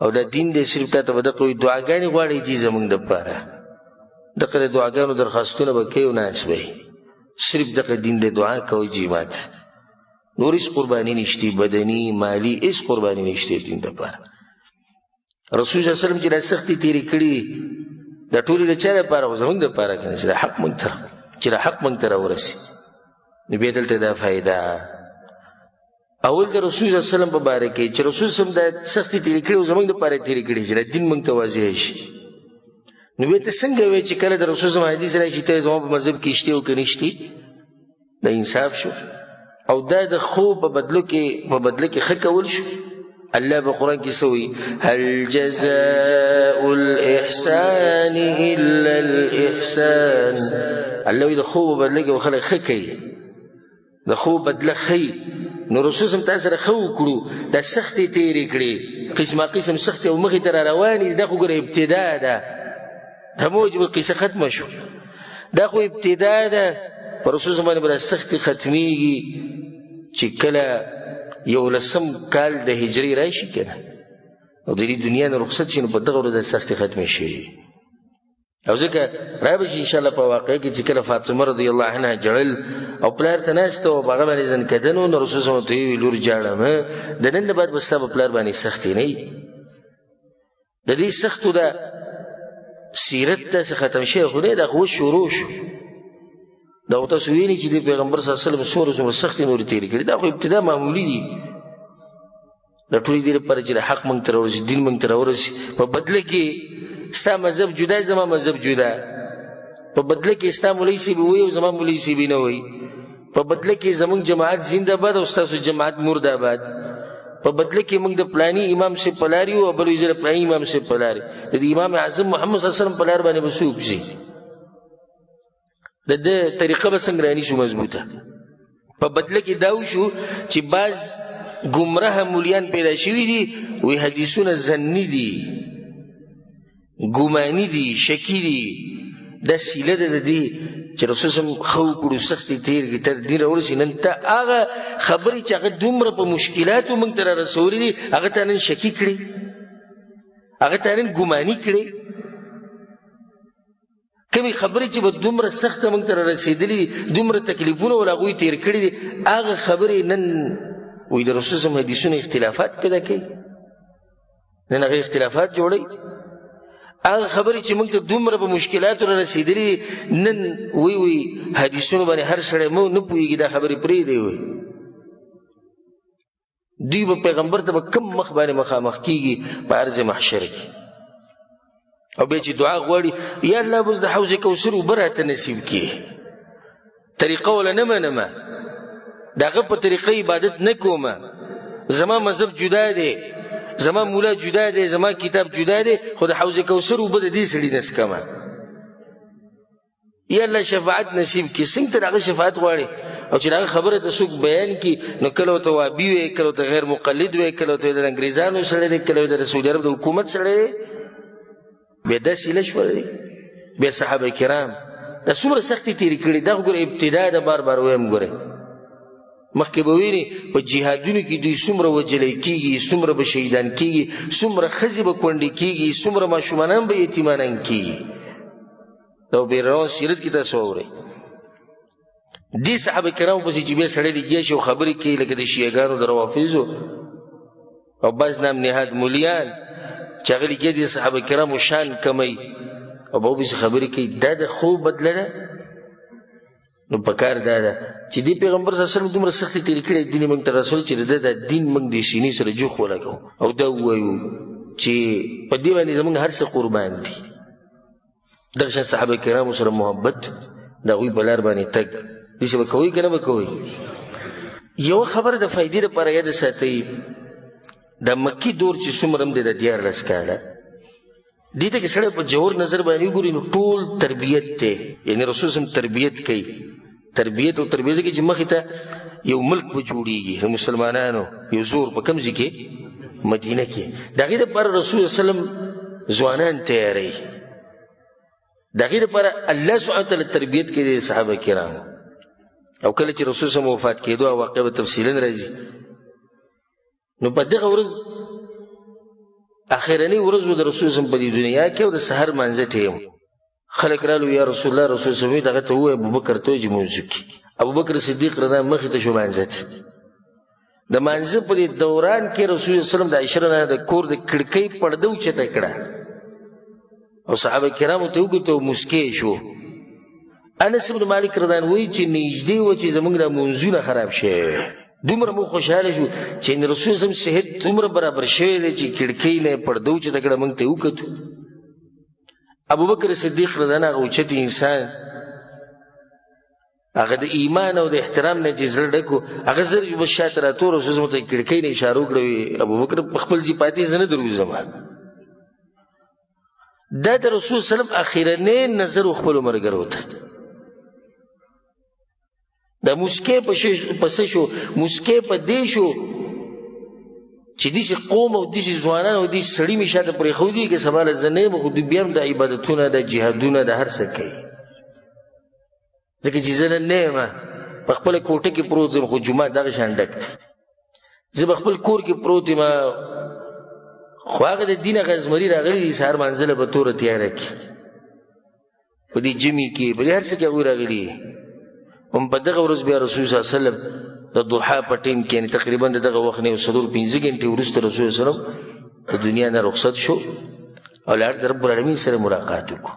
او دا دین دی صرف تا ته به دغه وایي دعاګانې غواړئ چې زموږ دپاره دغه د دعاګانو درخواستونه به کوي او ناست به صرف دغه دین د دعا کوي جماعت نور هیڅ قرباني نشته بدني مالی هیڅ قرباني نشته دین لپاره رسول صلی الله علیه وسلم چې د سختي تیری کړي د ټولې د چا لپاره زموږ لپاره کنه چې حق مونږ ته ورسي نو به دلته دا فائدہ اول د رسول صلی الله علیه وسلم په باره کې چې رسول صلی الله علیه وسلم د سختي تیری کړي زموږ لپاره تیری کړي چې دین مونږ ته واضح شي نو به ته څنګه وای چې کله د رسول صلی الله علیه وسلم حدیث راشي ته زموږ په مذهب کې شته او کې نشته د انصاف شو او دا د خو په بدلو کې خکه ول شو الله په قران کې سوي هل جزاء الاحسان الا الاحسان الله د خو په بدلو کې خلک خکې د خو بدله خي نو رسول سم تاسو سره خو کړو د سختي تیری کړي قسم سختي او مخې تر رواني د خو ګره ابتدا ده د موجب القصه ختم شو دا خو ابتدا ده پر رسول سم باندې سختي ختميږي چې کله یو لسم کال د هجری راشي کنه او د دې دنیا نه رخصت شي نو په دغه ورځ سختي ختم شي او ځکه راځي ان شاء الله په واقع کې چې کله فاطمه رضی الله عنها جړل او پلار تناسته او هغه باندې ځن کدنو نو رسول الله ته لور جاړم د نن بعد بس په پلار باندې سختي نه د دې سختو د سیرت ته ختم شي خو نه د خو شروع شو دا تاسو وینئ چې د پیغمبر صلی الله علیه وسلم څومره سختي نور تیری کړي دا خو ابتدا معمولی دي د ټولې دې لپاره چې حق مونږ ته ورسي دین مونږ ته ورسي په بدله کې ستا مذهب جدا زما مذهب جدا په بدله کې ستا مولوی سی به وي او زما مولوی سی به نه وي په بدله کې زمونږ جماعت زنده باد او تاسو جماعت مرداباد په بدله کې موږ د پلاني امام سے پلاری او بل وزیر پلاني امام سے پلاری د امام اعظم محمد صلی الله علیه وسلم پلار باندې وسوب شي د طریقه به څنګه رانی شو مضبوطه په بدله کې داو شو چې باز گمراه مولیان پیدا شوی دي وی حدیثونه زنی دي ګمانی دي شکی دي د سیله د دې چې رسول سم خو کړو سختي تیر تر دین ورسې نن ته هغه خبرې چې هغه دومره په مشکلاتو موږ تر رسول دي هغه ته نن شکی کړي هغه ته نن ګمانی کړي کمی خبرې چې به دومره سخته موږ ته رسیدلې دومره تکلیفونه ولا غوي تیر کړي دي هغه خبرې نن وې د رسول سم حدیثونه اختلافات پیدا کوي نن هغه اختلافات جوړي هغه خبرې چې موږ ته دومره په مشکلاتو رسیدلې نن وی حدیثونه باندې هر سړی مو نه پوهیږي دا خبرې پرې دی وي دوی به پیغمبر ته کم مخ باندې مخامخ کیږي په عرض محشر کې او به چې دعا غواړي یا الله بس د حوض کوثر وبرته نصیب کړي طریقه ولا نه منمه داغه په طریقې عبادت نکومه زما مذهب جدا دی زما مولا جدا دی زما کتاب جدا دی خو د حوض کوثر وبد دي سړي نس کما یا الله شفاعت نصیب کړي څنګه دغه شفاعت غواړي او چې هغه خبره ته څوک بیان کړي نو کله ته وابي وي کله ته غیر مقلد وي کله ته د انګريزانو سره دی کله د سعودي عرب د حکومت سره دی به داسې لشول به صحابه کرام د څومره سختي تیری کړي دا وګوره ابتدا د بار ویم ګوره مخکې به ویني په جهادونو کې دوی څومره وجلې کیږي څومره به شهیدان کیږي څومره ښځې به کونډې کیږي څومره ماشومان به یتیمانان کیږي دا بیرون سیرت کې تاسو اورئ دي صحابه کرام په چې به سړی لګي شو خبرې کوي لکه د شیعاګانو د روافضو او بعض نام نهاد مولیان چې هغه لګي دي صحابه کرامو شان کمی او به خبرې کوي دا د خو بدله نو پکار دا چې دی پیغمبر صلی الله علیه وسلم دومره سختي تیر کړي دین موږ ته رسول چې د دین موږ د سینې سره جوخ ولګو او دا وایو چې په دې باندې زموږ هر څه قربان دي دغه صحابه کرامو سره محبت دا وی بلار باندې تک دې څه کوي کنه وکوي یو خبره د فائدې لپاره یاد ساتي د مکی دور چې څومره د دیار لسکاله دې ته کې سره په جوړ نظر باندې ګوري نو ټول تربیت ته یعنی رسول سم تربیت کوي تربیت او تربیت کې چې مخې ته یو ملک به جوړیږي مسلمانانو یو زور په کوم ځای کې مدینه کې دغه د پر رسول سلام ځوانان تیاری دغه پر الله سبحانه تعالی تربیت کې د صحابه کرام او کله چې رسول سم وفات کېدو او واقعه تفصیلا راځي نو په دغه ورځ اخرنی ورځ د رسول سم په دنیا کې او د سحر منځ ټیم خلک رالو یا رسول الله رسول الله دغه ته ووایه ابوبکر ته وایي چې مونځ وکړي. ابوبکر صدیق رضی الله مخې ته شو مانځه ته. د مانځه په دې دوران کې رسول الله صلی الله علیه وسلم د عایشه رضی د کور د کړکۍ پرده اوچته کړه او صحابه کرامو ته وکتل مسکی شو. انس بن مالک رضی الله وایي چې نږدې و چې زموږ د مونځونه خراب شي. دومره مو خوشاله شو چې رسول الله صحت دومره برابر شوی دی چې کړکۍ نه پرده اوچته کړه موږ ته وکتو. ابوبکر صدیق رضی الله عنه اوچت انسان هغه د ایمان او د احترام نه چې زړه ډک و هغه زر به شاته راتو رسول الله ته کړکۍ نه اشاره وکړه ابوبکر په خپل ځای پاتې زه نه دروځم. دا د رسول سلام اخیرنی نظر خپل ملګرو ته د مسکې پسې شو مسکې په دې شو چې دې قوم او دې ځوانان او دې سړی می شاته پرې خو دي کې سوال زنه مخ دې بیا د عبادتونو د جهادونو د هر څه کوي ځکه چې زنه نه ما په خپل کوټه کې پروت خو جمعه دغه شان ډکت زه په خپل کور کې پروت ما خو هغه د دین غزمري راغلي سهار منځله په تور تیار کی په دې جمی کې په هر څه کې و راغلي هم په دغه ورځ بیا رسول صلی الله علیه وسلم د ضحا په ټیم کې تقریبا دغه وخت نه 15 غنټې وروسته رسول الله صلی الله علیه وسلم د دنیا نه رخصت شو او لار د رب العالمین سره ملاقات وکړو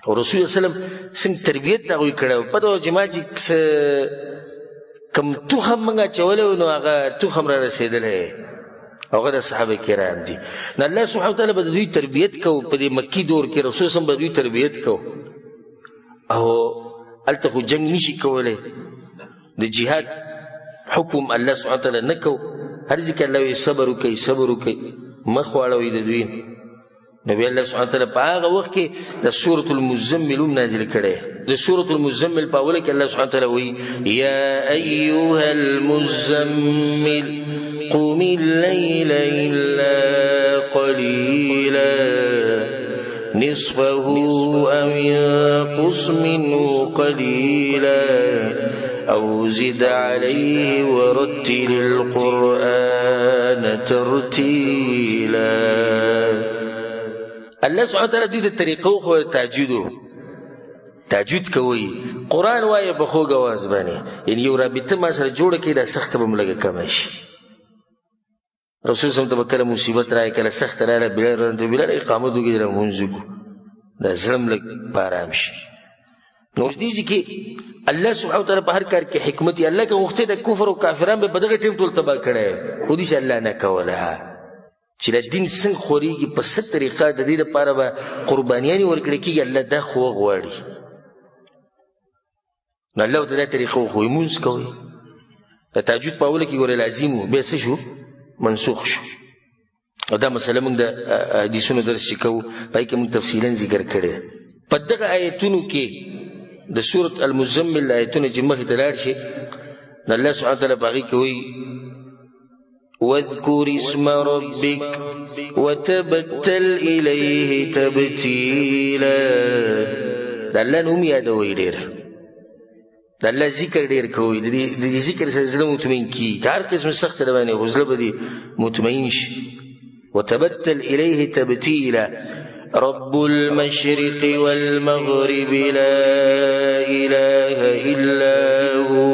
او رسول الله صلی الله علیه وسلم څنګه تربیت دا وی کړو په دغه جما چې کم توخم منګه چولې نو هغه توخم را رسیدلې هغه د صحابه کرام دي نو الله سبحانه وتعالى به دوی تربیت کو په دې مکی دور کې رسول الله به دوی تربیت کو او الته جنگ نشي کولای د جهاد حکم الله سبحانه وتعالى نکو هر ځکه الله صبر وکي مخواړوي د دوی نبی الله سبحانه وتعالى په هغه وخت کې د سورۃ المزمل نازل کړي د سورۃ المزمل په اول کې الله سبحانه وتعالى وایي یا ایها المزمل قم الليل الا قليلا نصفه او ينقص منه قليلا او زد عليه ورتل القرآن ترتيلا. الله سبحانه وتعالى دې طریقو خو تهجد کوي قرآن وایي په خوږ आवाज باندې ان یو رابطه ما سره جوړ کړي دا سخت به ملګه کم شي. رسول صلی الله علیه وسلم مصیبت راي کله سخت رااله بلال اقامت وکړي مونږ کو دا زړم لګ بارام شي. نو دې چې الله سبحانه وتعالى په هر کار کې حکمت الله کې وخت د کفر او کافرانو په دغه ټیم ټول تبا کړي خو دې الله نه کوله چې د دین څنګه خوريږي په ست طریقه د دې لپاره به قربانيان ورکړي کېږي الله دا خو غواړي نو الله ته دا طریقه خو مونږ کوي د تهجد په اول کې ګوره لازم به څه شو منسوخ شو او دا مسله موږ د حدیثونو درس کوو پای کې موږ تفصیلا ذکر کړی په دغه آیتونو کې د سورۃ المزمل آیتونه چې مخې ته لاړ شي الله سبحانه وتعالى باغی کوي واذكر اسم ربك وتبتل إليه تبتيلا. دا الله نوم یادوي ډېر دا الله ذکر ډېر کوي د ذکر سره زړه مطمئن کی هر قسم سخت روانه غزله به مطمئن شي. وتبتل إليه تبتيلا رب المشرق والمغرب لا إله إلا هو.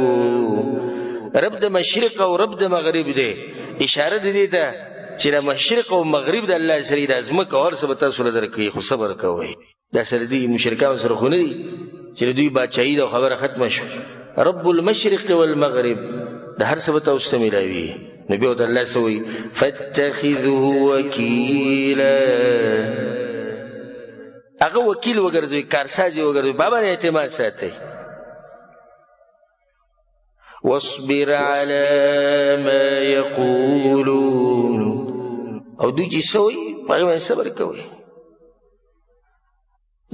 رب د مشرق او رب د مغرب دی اشاره دې ته چې د مشرق او مغرب د الله سره د ازمکه اور څه به تاسو لدر کوي خو صبر کوئ دا سره دي مشرکان سره خو نه دي چې دوی بادشاہي د خبره ختمه شو. رب المشرق والمغرب د هر څه به تاسو ته ملاوي نبی او الله سوي فاتخذه وکیلا هغه وکیل وګرځوي کارسازي وګرځوي بابا نه اعتماد ساتي. واصبر على ما يقولون او دوی چې سوي هغه باندې صبر کوي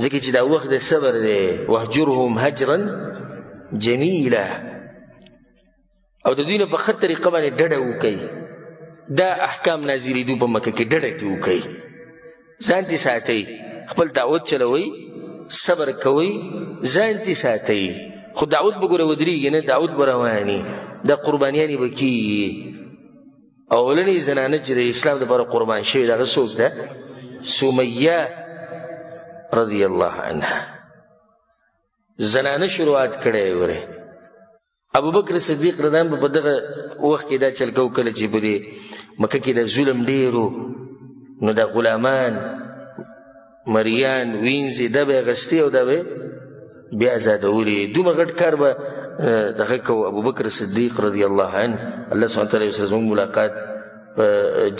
ځکه چې دا وخت د صبر دی. واهجرهم هجرا جميلا او د دوی نه په ښه طریقه باندې ډډه وکړي دا احکام نازلېدو په مکه کې ډډه دې وکړي ځان دې ساتئ خپل دعوت چلوئ صبر کوئ ځان دې ساتئ خو دعوت بګوره ودرېږي نه دعوت به رواني دا قربانیانې به کېږي. اولنۍ زنانه چې د اسلام دپاره قربان شوې دغه څوک ده سمیه رضی الله عنها زنانه شروعات کړی وره. ابو بکر صدیق رضی الله عنه په دغه وخت کې دا چل کو کله چې په مکه کې د ظلم ډیرو نو د غلامان مریان وینځي د به غستی او د به بیا آزادولي دومره غټ کار به دغه کو ابو بکر صدیق رضی الله عنه الله سبحانه وتعالی سره زموږ ملاقات په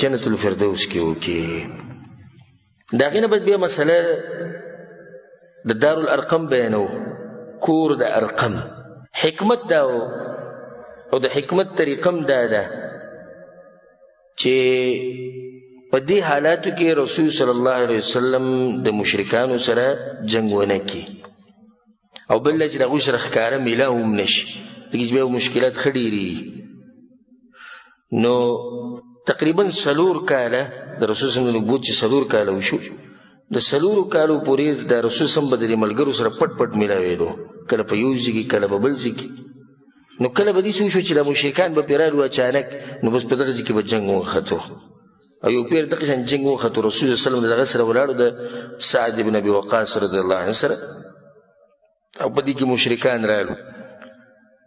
جنت الفردوس کې وکړي. دا غینه بیا مسله د دار الارقم بیانو کور د ارقم حکمت دا او د حکمت طریقم دا ده چې په دې حالاتو کې رسول صلی الله علیه وسلم د مشرکانو سره جنگ ونه کی او بل چې دغه سره ښکاره میله هم نشي دغه به مشکلات خډيري. نو تقریبا 3 کاله د رسول صلی الله علیه وسلم نبوت چې 3 کاله وشو د 3 کالو پورې د رسول صلی الله علیه وسلم ملګرو سره پټ پټ میلاوېدو کله په یو ځای کې کله په بل ځای کې. نو کله به دې شو چې د مشرکان به پیرالو اچانک نو بس په دغه ځای کې به جنگ وخته او یو پیر دغه څنګه جنگ وخته رسول صلی الله علیه وسلم دغه سره ولاړو د سعد بن ابي وقاص رضی الله عنه سره او په دې کې مشرکان رالو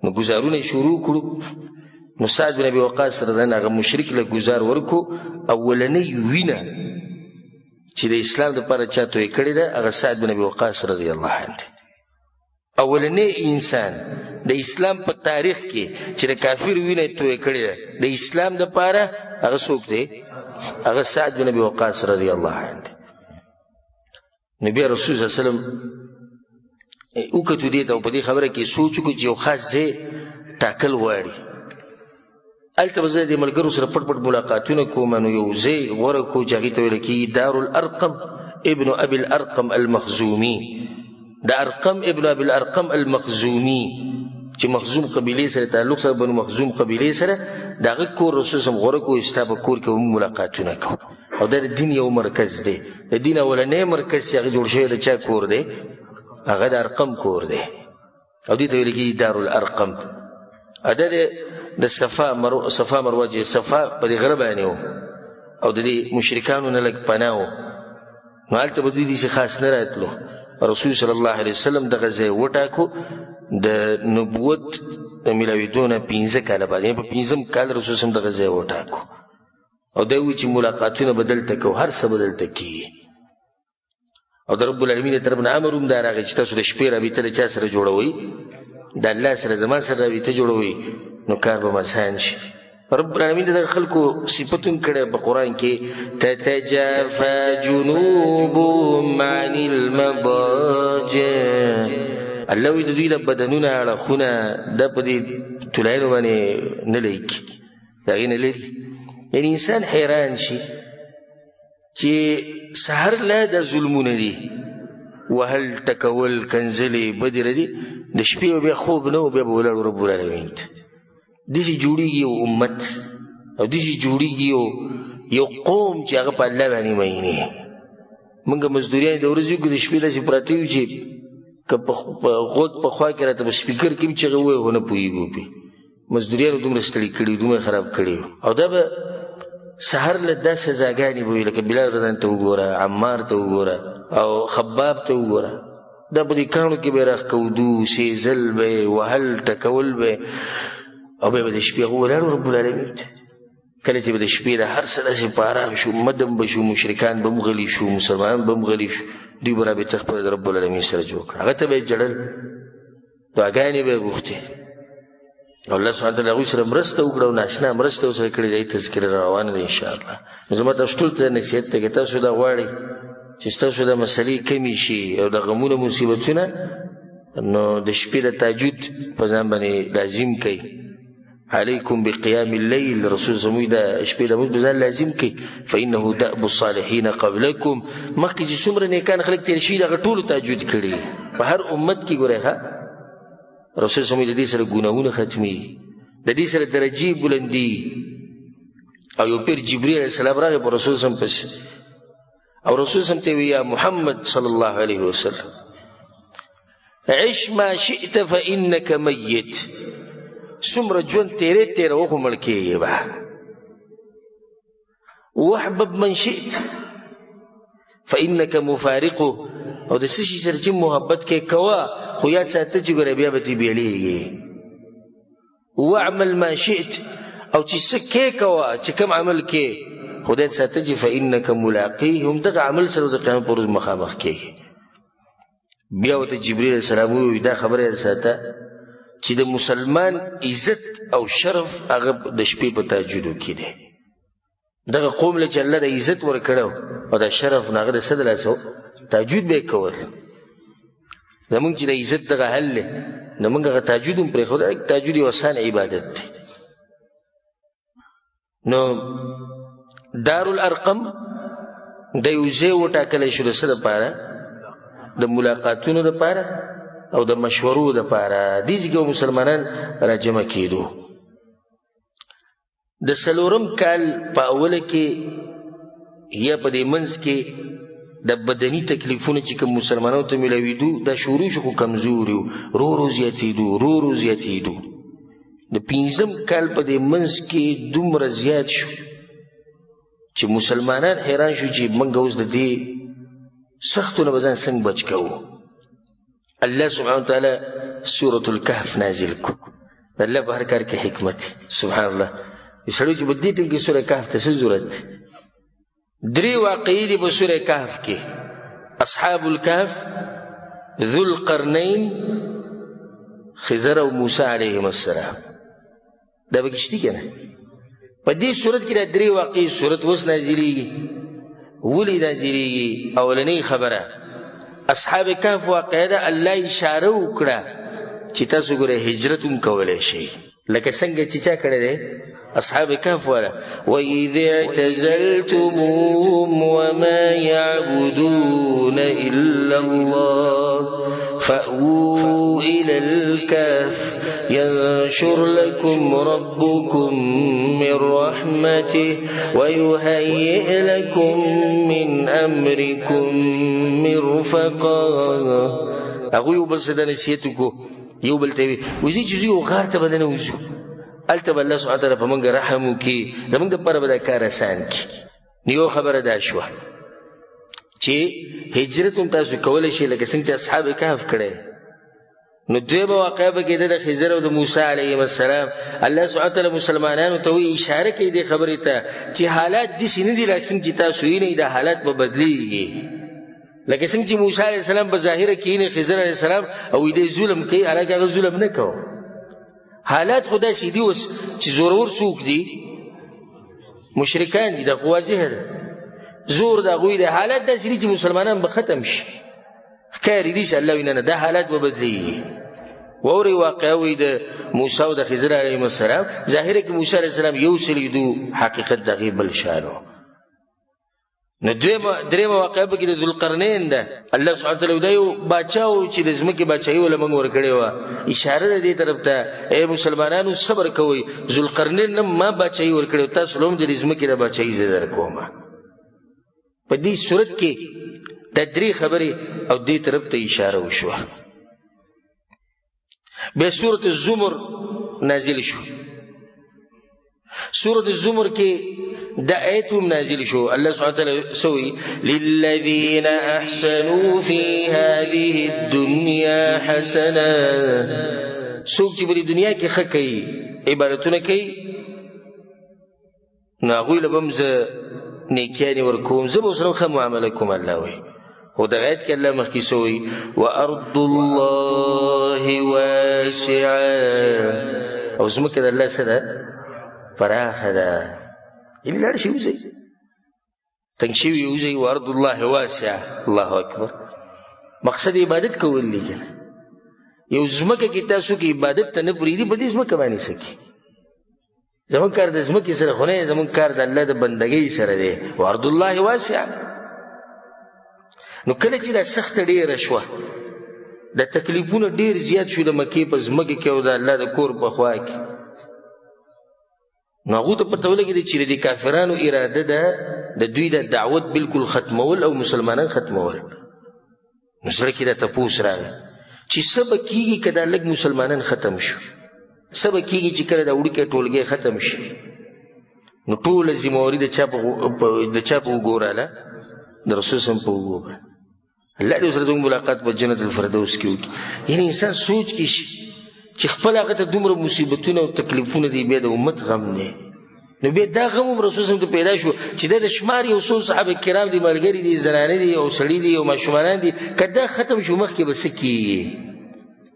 نو گزارونه شروع کړو. نو سعد بن ابي وقاص رضی الله عنه مشرک له گزار ورکو اولنې وینه چې د اسلام لپاره چاته یې کړی ده هغه سعد بن ابي وقاص رضی الله عنه اولنې انسان د اسلام په تاریخ کې چې د کافر وینه توې کړی ده د اسلام لپاره هغه څوک دی هغه سعد بن ابي وقاص رضی الله عنه. نبی رسول صلی الله علیه وسلم وکړو دې ته په دې خبره کې سوچ وکړو چې یو خاص ځای ټاکل غواړي الته به زه د ملګرو سره پټ پټ ملاقاتونه کوم. نو یو ځای غوره کو چې هغې ته ویل کېږي دار الارقم ابن ابي الارقم المخزومي د ارقم ابن ابي الارقم المخزومي چې مخزوم قبیلې سره تعلق سره بنو مخزوم قبیلې سره دغه کور رسول سم غوره کو استا په کور کې ملاقاتونه کو او د دین یو مرکز دی د دین اولنې مرکز چې هغه جوړ شوی د چا کور دی هغه د ارقم کور دی او دې ته ویل کېږي دار الارقم. د صفا مروه چې صفا په دې غره باندې او د دې مشرکانو نه لږ پناه و نو هلته به دوی داسې خاص نه راتلو. رسول صلی الله علیه وسلم دغه ځای وټاکو د نبوت د میلاوېدو نه 15 کاله بعد یعنې په 15م کال رسول صلی دغه ځای وټاکو او دا وایي چې ملاقاتونه به دلته کوو هر څه به دلته کېږي او د رب العالمین طرف نه امر هم دا راغی چې تاسو د شپې رابطه له چا سره جوړوئ د الله سره زما سره رابطه جوړوئ نو کار به آسان شي. رب العالمین د خلکو صفتون کړه په قران کې تتجافى جنوبهم عن المضاجع الله وی د دوی د بدنونه اړخونه د په دې تلایلو باندې نه لیکي دغه نه لري. یعنی انسان حیران شي چې سحر لا د ظلمونه دي وهل تکول کنزلي بدر دي د شپې بیا خوب نه بیا بولل رب العالمین دسی جوړیږي یو امت او دسی جوړیږي یو قوم چې هغه په الله باندې مینه. موږ مزدوریان د ورځې کې د شپې داسې پراته یو چې که په غوږ په خوا کې راته په سپیکر کې چې هغه وایي ونه پوهېږو پې مزدوریانو دومره ستړي کړي دومره خراب کړي او دا به سحر له دا سزاګانې به وي لکه بلال رضان ته وګوره عمار ته وګوره او خباب ته وګوره دا په دې کاڼو کې به یې راښکودو سېزل به یې وهل ټکول به یې او بیا به د شپې هغه ولاړو رب العالمین ته کله چې به د شپې د هر څه داسې په ارام شو مدم به شو مشرکان به هم غلي شو مسلمانان به هم غلي شو دوی به رابطه خپله د رب العالمین سره جوړ کړه هغه ته به یې جړل دعاګانې به یې غوښتې او الله سبحانه وتعالی هغوی سره مرسته وکړه او ناشنا مرسته ورسره کړې ده تذکره روانه ده انشاءالله. نو زما تاسو ټول ته نصیحت دی که تاسو دا غواړئ چې ستاسو د مسلې کمې شي او د غمونه مصیبتونه نو د شپې د تهجد په ځان باندې لازم کوئ عليكم بقيام الليل رسول زموږ د شپې لمونځ به ځان لازم کړي فانه دأب الصالحین قبلکم مخکې چې څومره نیکان خلک تېر شوي دغه ټولو تهجد کړي په هر امت کې ګورئ ښه رسول زموږ د دې سره ګناهونه ختمي د دې سره درجې بلندي او یو پیر جبرئیل علیه السلام راغی په رسول سم پسې او رسول سم ته وی یا محمد صلی الله علیه وسلم عش ما شئت فانك میت څومره ژوند تیرې تیره وخو مړ کېږي به واحبب من شئت فانك مفارقه او د څه شي سره چې محبت کې کوه خو یاد ساته چې ګوره بیا به ترې بیلیږي واعمل ما شئت او چې څه کې کوه چې کوم عمل کې خدای ساته چې فإنک ملاقیهم دغه عمل سره د قیامت پر ورځ مخامخ کېږي بیا ورته جبرئیل علیه السلام وویل دا خبره یې ساته چې د مسلمان عزت او شرف هغه د شپې په تهجدو کې دی دغه قوم له چې الله د عزت ورکړو او د شرف نه هغه د څه د لاسه تهجد به یې کول زمونږ چې د عزت دغه حل دی نو موږ هغه تهجد هم پرېښود تهجد یو اسان عبادت دی نو دارالارقم د یو ځای وټاکلی شو د څه دپاره د ملاقاتونو دپاره او د مشورو دپاره دې ځای کې مسلمانان راجمع کېدو د څلورم کال په اوله کې یا په دې منځ کې د بدني تکلیفونه چې کوم مسلمانانو ته میلاوېدو دا شروع شو خو کمزوري رو رو زیاتېدو د پنځم کال په دې منځ کې دومره زیات شو چې مسلمانان حیران شو چې موږ اوس د دې سختو نه به ځان څنګه بچ کوو الله سبحانه وتعالی سورة الکهف نازل کړو د الله په هر کار کې حکمت سبحان الله سړی چې په دې ټیم کې سوره کهف ته څه ضرورت دی درې واقعې دي په سوره کهف کې اصحاب الکهف ذو القرنین خضر او موسی علیهم السلام دا به کشتي که نه په دې صورت کې دا درې واقعې صورت اوس نازلېږي ولې نازلېږي اولنۍ خبره اصحاب کهف واقعه ده الله اشاره وکړه چې تاسو ګوره هجرت هم کولی شئ لکه څنګه چې چا کړی دی اصحاب کهف والا وَإِذِ اعْتَزَلْتُمُوهُمْ وَمَا يَعْبُدُونَ إِلَّا اللَّهَ فَأْوُوا إِلَى الْكَهْفِ يَنشُرْ لَكُمْ رَبُّكُمْ مِنْ رَحْمَتِهِ وَيُهَيِّئْ لَكُمْ مِنْ أَمْرِكُمْ مِرْفَقًا هغوی یو بل څه د نصیحت وکړو یو بل ته وځي چې یو غار ته به نه وځو هلته به الله سبحانه وتعالی په موږ رحم وکړي زموږ دپاره به دا کار اسان کړي نو یو خبره دا شوه چې هجرت هم تاسو کولی شئ لکه څنګه چې اصحاب کهف کړی نو دویمه واقعه به کېده د خضر او د موسی علیهم السلام الله سبحانه وتعالی مسلمانانو ته وایي اشاره کوي دې خبرې ته چې حالات داسې نه دي لکه څنګه چې تاسو وینئ دا حالات به بدلیږي لکه څنګه چې موسی علیه السلام په ظاهره کې نه خضر علیه السلام او دې ظلم کوي حالانکه هغه ظلم نه کوي حالات خو داسې دي اوس چې زورور څوک دي مشرکان دي دا خو واضح ده زور د هغوی دی حالات داسې دي چې مسلمانان به ختم شي ښکاري دي چې الله وایي نه دا حالات به بدلیږي واورئ واقعه وایي د موسی او د خضر علیهم السلام ظاهره کې موسی علیه السلام یو څه لیدو حقیقت د هغې بل شان و نو درېمه واقعه پکې د ذوالقرنین ده الله سبحانه وتعالی دا یو باچا و چې د ځمکې باچایي وله موږ ورکړې وه اشاره ده دې طرف ته ای مسلمانانو صبر کوئ ذوالقرنین نه ما باچایي ورکړې تاسو له هم د دې ځمکې نه باچایي زه درکومه په دې صورت کې دا درې خبرې او دې طرف ته اشاره وشوه بیا سورة الزمر نازل شو سورة الزمر کې دا آیت هم نازل شو الله سبحانه وتعالی سوی للذین احسنوا فی هذه الدنیا حسنه څوک چې په دې دنیا کې ښه کوي عبادتونه کوي نو هغوی له به هم زه نیکیانې ورکوم زه به ورسره ښه معامله کوم الله وایي خو دغه آیت کې الله مخکې سوی وارض الله واسعه او ځمکه د الله څه ده پراخه ده یعنې لاړ شي وځئ تنګ شوي وځئ وارض الله واسعه الله اکبر مقصد عبادت کول دی که نه یو ځمکه کې تاسو کې عبادت ته نه پرېږدي په دې ځمکه باندې څه کوي زموږ کار د ځمکې سره خو نه زموږ کار د الله د بندګۍ سره دی وارض الله واسعه نو کله چې دا سخته ډېره شوه د تکلیفونه ډېر زیات شو د مکې په ځمکه کې او د الله د کور په خوا کې نو هغو ته پته ولګېده چې د دې کافرانو اراده ده د دوی د دعوت بالکل ختمول او مسلمانان ختمول نو زړه کې دا تپوس راغی چې څه به کېږي که دا لږ مسلمانان ختم شو څه به کېږي چې کله دا وړوکی ټولګی ختم شي نو ټوله ذمهواري د چا په وګوراله د رسول صلی په اوږو باندې الله دې سره زموږ ملاقات په جنت الفردوس کې وکړي. یعنی انسان سوچ کې شي چې خپل هغه ته دومره مصیبتونه او تکلیفونه دي، بیا د امت غم دی. نو بیا دا غم هم رسول صلی الله علیه وسلم ته پیدا شو چې د شمار یو څو صحابه کرام دي، ملګري دي، زنانه دي او سړي دي او ماشومان دي، که دا ختم شو مخکې به څه کېږي؟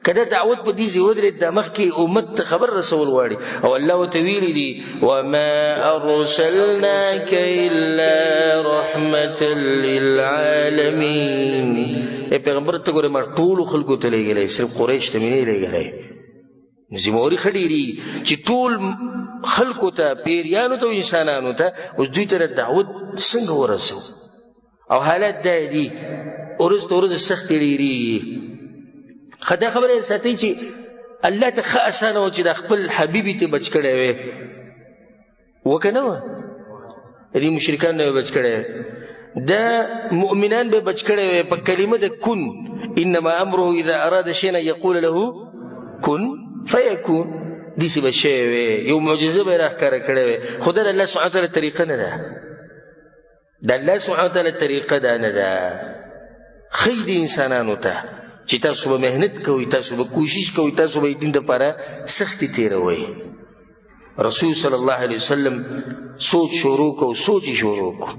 که دا دعوت په دې ځای ودرېد دا مخکې امت ته خبر رسول غواړي. او الله ورته ویلي دي وما ارسلناک الا رحمة للعالمین. ای پیغمبر ته ګوره ما ټولو خلکو ته لېږلی، صرف قریش ته مې نه لېږلی. ذمواري ښه ډېرېږي چې ټول خلکو ته، پیریانو ته او انسانانو ته اوس دوی ته دعوت څنګه ورسو. او حالات دا دي ورځ ته ورځ سختې ډېرېږي. دا خبره ساتئ چې الله ته ښه اسانه وه چې د خپل حبیب ته بچ کړی وی، وکه نه وه؟ دې مشرکان نه به بچ کړی وی، دا مؤمنان به بچ کړی وی په کلمه د کن. انما امره اذا اراد شیئا یقول له کن فیکون. داسې به شی وی، یو معجزه به یې راښکاره کړی وی. خو دا د الله سبحانه وتعالی طریقه نه ده، د الله سبحانه وتعالی طریقه دا نه ده. ښیي د انسانانو ته چې تاسو به محنت کوئ، تاسو به کوشش کوئ، تاسو به دین دپاره سختي تېروئ. رسول صلی الله علیه وسلم سوچ شروع کو، سوچ یې شروع کو.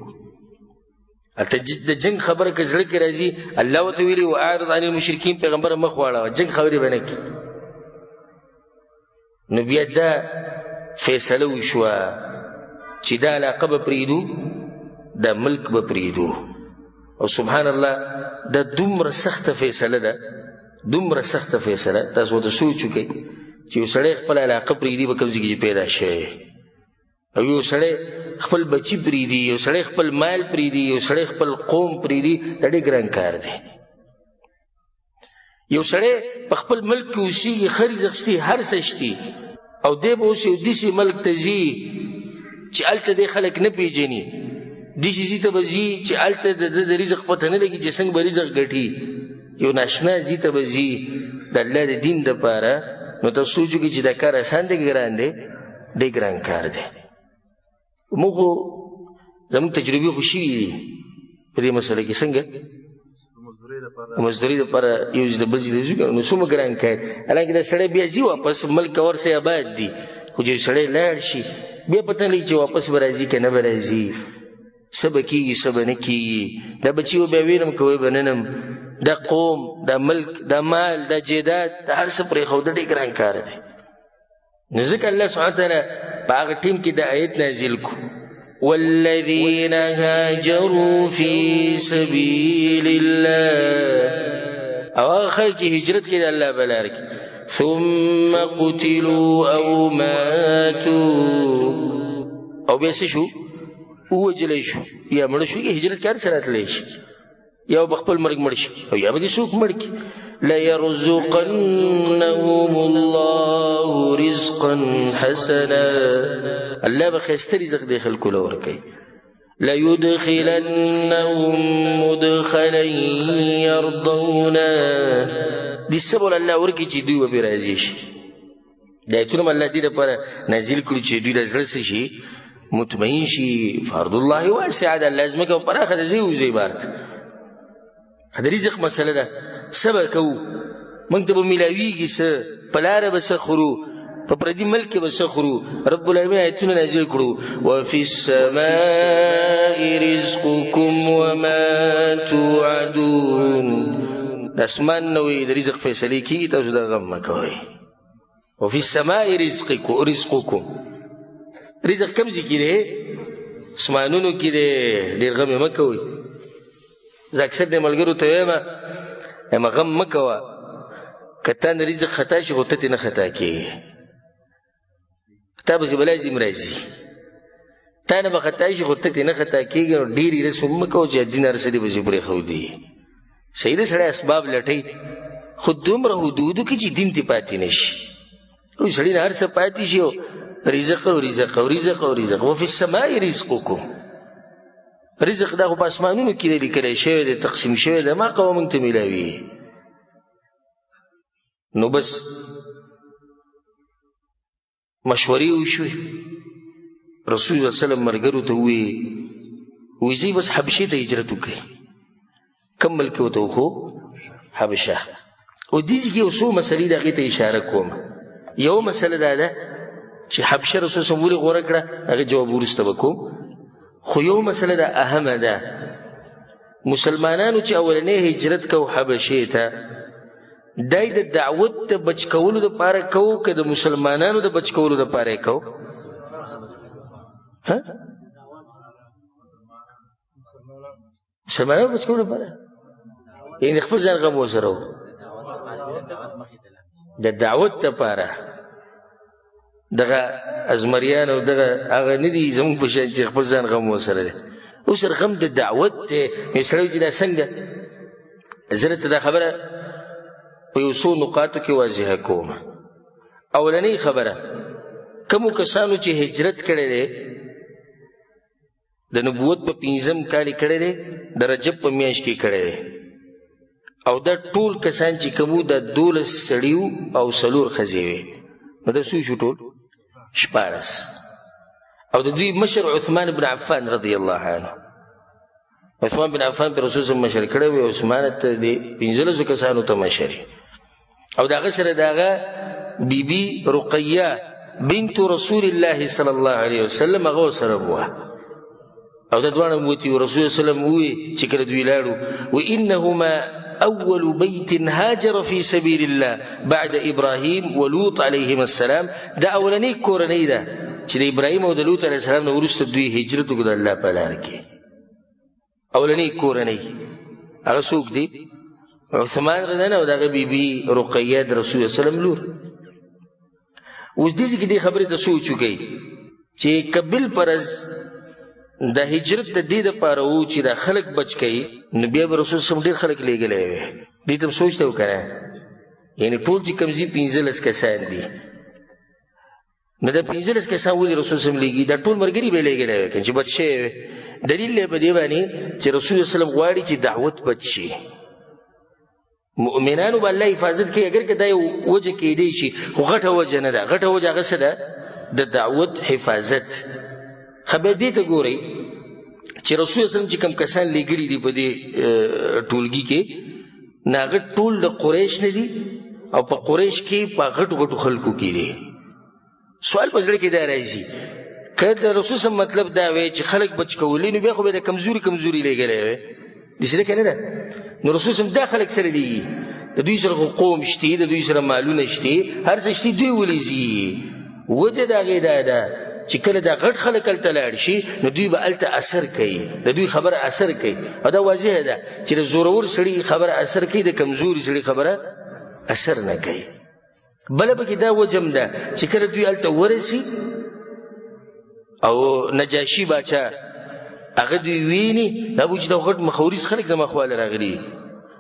هلته د جنګ خبره که زړه کې راځي، الله ورته ویلي واعرض عن المشرکین، پیغمبره مخ واړوه، جنګ خبرې به نه کړي. نو بیا دا فیصله وشوه چې دا علاقه به پرېږدو، دا ملک به پرېږدو. او سبحان الله دا دومره سخته فیصله ده، دومره سخته فیصله. تاسو ورته سوچ وکئ چې یو سړی خپل علاقه پرېږدي په کوم ځای کې پیدا شوی، او یو سړی خپل بچي پرېږدي، یو سړی خپل مال پرېږدي، یو سړی خپل قوم پرېږدي. دا ډېر ګران کار دی. یو سړی په خپل ملک کې اوسېږي، ښه رزق شتي، هر څه شتي، او دی به اوس یو داسې ملک ته ځي چې هلته دی خلک نه پېژني، داسې ځي ته به ځي چې هلته د ده د رزق پته نه لګي چې څنګه به رزق ګټي. یو ناشنا ځي ته به ځي د الله د دین دپاره. نو تاسو سوچ وکړئ چې دا کار اسان دی که ګران دی؟ ډېر ګران کار دی. موږ خو زموږ تجربې خو شوي دي په دې مسله کې. څنګه مزدوري دپاره یو ځای د بل ځای ته ځو، نو څومره ګران کار. حالانکې دا سړی بیا ځي واپس، ملک ورسې آباد دي، خو چې سړی لاړ شي بیا پته نه لګي چې واپس به راځي که نه به راځي، څه به کېږي څه به نه کېږي. دا بچي به بیا وینم که وی به ننم. دا قوم، دا ملک، دا مال، دا جیداد، دا هر څه پرېښوده ډېر ګران کار دی. نو ځکه الله سبحانه وتعالی په هغه ټیم کې دا آیت نازل کو والذین هاجروا فی سبیل الله. او هغه خلک چې هجرت کوي د الله په لاره کې، ثم قتلوا او ماتوا، او بیا څه شو؟ ووجلی شو یا مړه شو. هجرت کې هر څه راتلی شي، یا به خپل مرګ مړ شي او یا به دې څوک مړ کړي. ليرزقنهم الله رزقا حسنا. الله به ښایسته رزق دې خلکو له ورکوي. ليدخلنهم مدخلا يرضونه. دې څه به الله ورکوي چې دوی به پرې راضي شي. دا آیتونه هم الله دې دپاره نازل کړي چې دوی د زړه څه شي؟ مطمئن شي. فرض الله واسع ده، الله ځمکه پراخه ده، ځای وځای بارت. د رزق مسله ده. څه به کوو؟ موږ ته به میلاویږي څه؟ په لاره به څه خورو؟ په پردي ملک کې به څه خورو؟ رب العالمین آیتونه نازل کړو وفي السماء رزقكم وما توعدون. د اسمان نه وي د رزق فیصلې کېږي، تاسو دا غم مه کوئ. وفي السماء رزقكم. رزق کوم ځای کې دی؟ اسمانونو کې دی. ډېر غم یې مه کوئ. زه اکثر د ملګرو ته وایم غم مه کوه، که تا نه رزق خطا شي خو ته ترې نه خطا کېږي. تا پسې به لازم راځي. تا نه به خطا شي خو ته ترې نه خطا کېږي. نو ډېرې رسم مه کوه چې دین هر څه دې پسې پرېښودي. صحیح ده سړی اسباب لټوي، خو دومره حدودو کې چې دین ترې پاتې نه شي. سړي نه هر څه پاتې شي او رزق او رزق او رزق او رزق. وفي السماء رزقكم. رزق دا خو په اسمانونو کې دی لیکلی شوی دی، تقسیم شوی دی، ما قوه موږ ته میلاوي. نو بس مشورې وشوې. رسول الله صلی الله علیه وسلم ملګرو ته ووایي ځئ بس حبشې ته هجرت وکړئ. کوم ملک ورته وخو؟ حبشه. او دې کې یو څو مسلې د هغې ته اشاره کوم. یو مسله دا ده چې حبشه رسول صلی الله علیه وسلم ولې غوره کړه، هغه جواب وروسته به کوم. خو یو مسله ده اهمه ده، مسلمانانو چې اولنی هجرت کو حبشې ته، دای د دعوت د بچ کولو دپاره کو که د مسلمانانو د بچ کولو دپاره یې کو؟ مسلمانانو بچ کولو دپاره، یعنې خپل ځان غم ورسره و د دعوت دپاره. دغه ازمریان او دغه هغه نه دي زموږ په شان چې خپل ځان غم ورسره دی. اوس غم د دعوت دی. سړی چې دا څنګه، زه درته دا خبره په یو څو نقاطو کې واضحه کوم. اولنۍ خبره، کومو کسانو چې هجرت کړی دی د نبوت په 5م کال یې کړی دی، د رجب په میاشت کې کړی دی، او دا ټول کسان چې کومو دا 12 سړي او 4 ښځې وې، نو دا څو شو ټول؟ 14. او د دوی مشر عثمان بن عفان رضی الله عنه. عثمان بن عفان پر رسول صلی مشر کړی وی، عثمان ته د 15 کسانو ته مشر. او د هغه سره د هغه بیبي رقیه بنت رسول الله صلی الله علیه وسلم هغه سره وه. او د دواړه موتی رسول صلی الله علیه وسلم وی چې کله دوی لاړو، وانهما اول بیت هاجر فی سبیل الله بعد ابراهیم ولوط علیهم السلام. دا اولنی کورنۍ ده چې د ابراهیم او د لوط علیه السلام نه وروسته دوی هجرت وکړ د الله په لار کې. اولنی کورنۍ هغه څوک دي؟ عثمان رضی الله عنه او د هغه بیبي رقیه د رسول الله صلی الله علیه وسلم لور. اوس دې کې دې خبرې ته سوچ وکړئ چې قبل پرز د هجرت د دې دپاره و چې دا خلک بچ کوي، نو بیا به رسول صلی ډېر خلک لیږلی وی. دې ته سوچ ته وکړه، یعنې ټول چې کوم ځي 15 کسان دي، نو دا 15 کسان ولې رسول صلی لیږي؟ دا ټول ملګري به یې لیږلی وی که چې بچ شوی وی. دلیل دی په دې باندې چې رسول صلی غواړي چې دعوت بچ شي، مؤمنانو به الله حفاظت کوي. اگر که دا یو وجه کیدی شي، خو غټه وجه نه ده. غټه وجه هغه څه ده؟ د دعوت حفاظت. خبر دې ته ګورئ چې رسول صلی چې کوم کسان لیږلي دي په دې ټولګي کې، نه هغه ټول د قریش نه دي، او په قریش کې په غټو غټو خلکو کې دي. سوال په زړه کې دا راځي، که د رسول صلی مطلب دا وی چې خلک بچ کولی، نو بیا خو به د کمزوري لیږلی وی. داسې ده که نه ده؟ نو رسول صلی دا خلک سره لیږي، د دوی سره خو قوم شته، د دوی سره مالونه شته، هر څه شته، دوی ولې ځي؟ وجه د هغې دا ده چې کله دا غټ خلک هلته لاړ شي، نو دوی به هلته اثر کوي، د دوی خبره اثر کوي. او دا واضحه ده چې د زورور سړي خبره اثر کوي، د کمزوري سړي خبره اثر نه کوي. بله پکې دا وجه هم ده چې کله دوی هلته ورسي او نجاشي باچا هغه دوی ویني، دا به چې دا غټ مخوریز خلک زما خواله راغلي،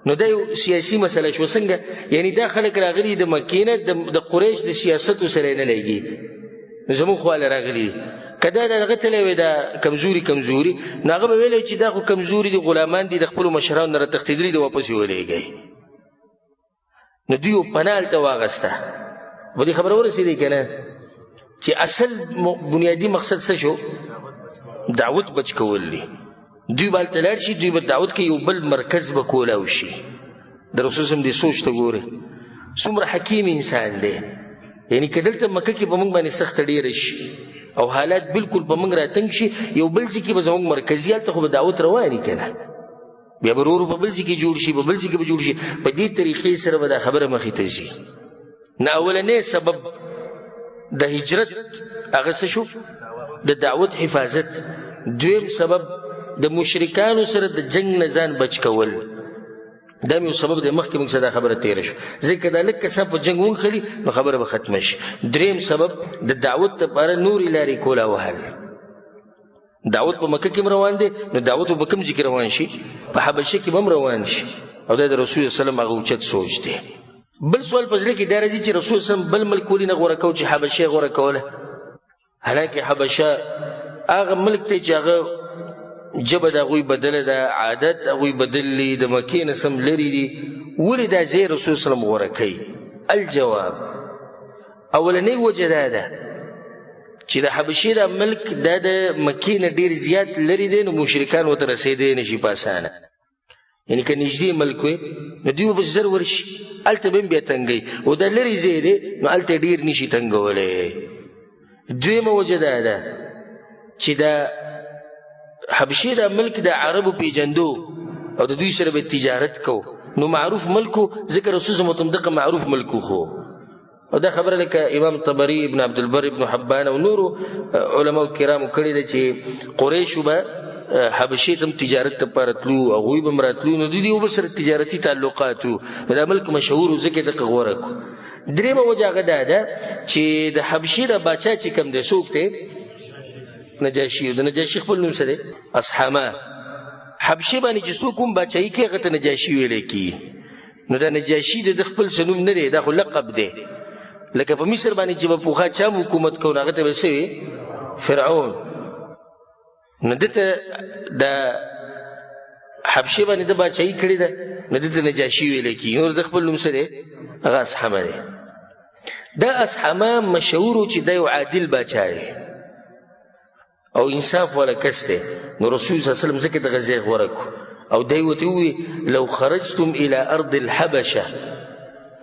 نو دا یو سیاسي مسله شو. څنګه؟ یعنی دا خلک راغلي د مکې نه، د قریش د سیاستو سره نه لګي، زموږ خواله راغلي. که دا دغه تللی وی دا کمزوري، نو هغه به ویلی چې دا خو کمزوري دي، غلامان دي، د خپلو مشرانو نه راتښتېدلي دي، واپس یې ولېږئ. نو دوی یو پناه هلته واغسته. په دې خبره ورسېدی که نه چې اصل بنیادي مقصد څه شو؟ دعوت بچ کول دي. دوی به هلته لاړ شي، دوی به دعوت کې یو بل مرکز به کولاو شي. د رسول صلی دې سوچ ته ګورئ څومره حکیم انسان دی. یعنی که دلته مکه کې به موږ باندې سخته ډېره شي او حالات بالکل به موږ راتنګ شي، یو بل ځای کې به زموږ مرکزي هلته خو به دعوت رواني که نه، بیا به ورو په بل ځای کې جوړ شي، په بل ځای کې به جوړ شي. په دې طریقې سره به دا خبره مخې ته ځي. نه اولنی سبب د هجرت هغه څه شو؟ د دعوت حفاظت. دویم سبب د مشرکانو سره د جنگ نه ځان بچ کول. دا یو سبب دی، مخکې موږ سره دا خبره تېره شو. ځکه دا لږ کسان په جنګ ونښلي نو خبره به ختمه شي. دریم سبب د دعوت دپاره نورې لارې کولا وهل. دعوت په مکه کې هم روان دی، نو دعوت په کوم ځای کې روان شي؟ په حبشه کې به هم روان شي. او دا د رسول صلی الله علیه وسلم هغه اوچت سوچ دی. بل سوال په زړه کې دا راځي چې رسول صلی الله علیه وسلم بل ملک ولې نه غوره کو چې حبشه یې غوره کوله؟ حالانکه حبشه هغه ملک دی چې هغه جبه د هغوی بدله ده، عادت هغوی بدل دي، د مکې نه سم لرې دي. ولې دا ځای رسول صلی الله غوره کوي؟ الجواب، اولنۍ وجه دا ده چې د حبشې دا ملک دا د مکې نه ډېر زیات لرې دی، نو مشرکان ورته رسېدی نه شي په اسانه. یعنی که نږدې ملک وي نو دوی به زر ورشي، هلته به هم بیا تنګوي، او دا لرې ځای دی نو هلته ډېر نشي تنګولی. دویمه وجه دا ده چې دا حبشې دا ملک د عربو پیژندو او د دوی سره به تجارت کو نو معروف ملکو، ځکه رسول صلی الله علیه وسلم دغه معروف ملکو خو. او دا خبره لکه امام طبري، ابن عبدالبر، ابن حبان او نورو علماء کرامو کړې ده چې قریشو به حبشې ته هم تجارت لپاره تلو، هغوی به هم راتلو، نو دوی یو بل سره تجارتي تعلقات وو، دا ملک مشهور و ځکه دغه غوره کړو. درېیمه وجه هغه دا ده چې د حبشې د باچا چې کوم دی څوک دی؟ نجاشي. د نجاشي خپل نوم څه دی؟ اصحامه. حبشې باندې چې څوک هم باچایي کوي هغه ته نجاشي ویلی کېږي. نو دا نجاشي د خپل څه نوم نه دی، دا خو لقب دی. لکه په مصر باندې چې به پوخا چا حکومت کو نو هغه ته به څه وي؟ فرعون. نو دته د حبشې باندې د باچایي کړې ده نو دته نجاشي ویلی کېږي. نور د خپل نوم څه دی؟ هغه اصحامه دی. دا اصحامه مشهور و چې دا یو عادل باچا دی او انصاف والا کس دی. نو رسول صلی الله علیه وسلم ځکه دغه ځای غوره کړو او دی ورته ووایي لو خرجتم الى ارض الحبشه،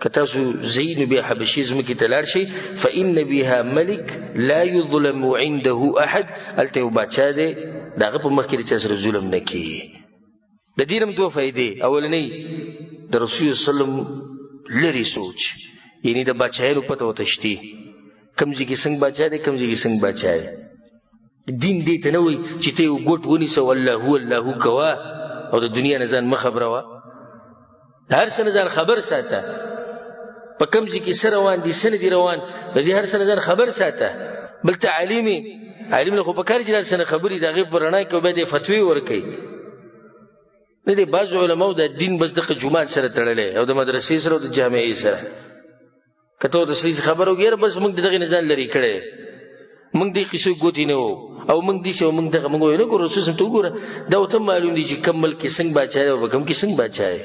که تاسو ځئ نو بیا حبشې ځمکې ته لاړ شئ، فان بها ملک لا یظلم عنده احد، هلته یو باچا دی د هغه په مخ کې د چا سره ظلم نه کېږي. د دې هم دوه فایدې. اولنۍ د رسول صلی الله علیه وسلم لرې سوچ، یعنی د باچایانو پته ورته شتي کوم ځای کې څنګه باچا دی، کوم ځای کې څنګه باچا دی. دین دې ته نه وایي چې ته یو ګوټ ونیسه او الله الله کوه او د دنیا نه ځان مه خبروه. د هر څه نه ځان خبر ساته، په کوم ځای کې څه روان دي څه نه دي روان، د دې هر څه نه ځان خبر ساته. بل ته عالم له خو پکار چې څه نه خبرې د هغې په رڼا کې بیا دې فتوې ورکوي. نه دی بعضو علماو د دین بس دغه جومات سره تړلی او د مدرسې سره او د جامعې سره. که ته ورته څه خبره وکړې بس موږ د دغې نه ځان لرې کړی، موږ دې قصو ګوتې نه وو او موږ دې شو موږ دغه موږ وایو نه ګوره رسول صلی الله علیه وسلم ته وګوره دا ورته معلوم دي چې کوم ملک کې څنګه باچا دی او په کوم کې څنګه باچا دی.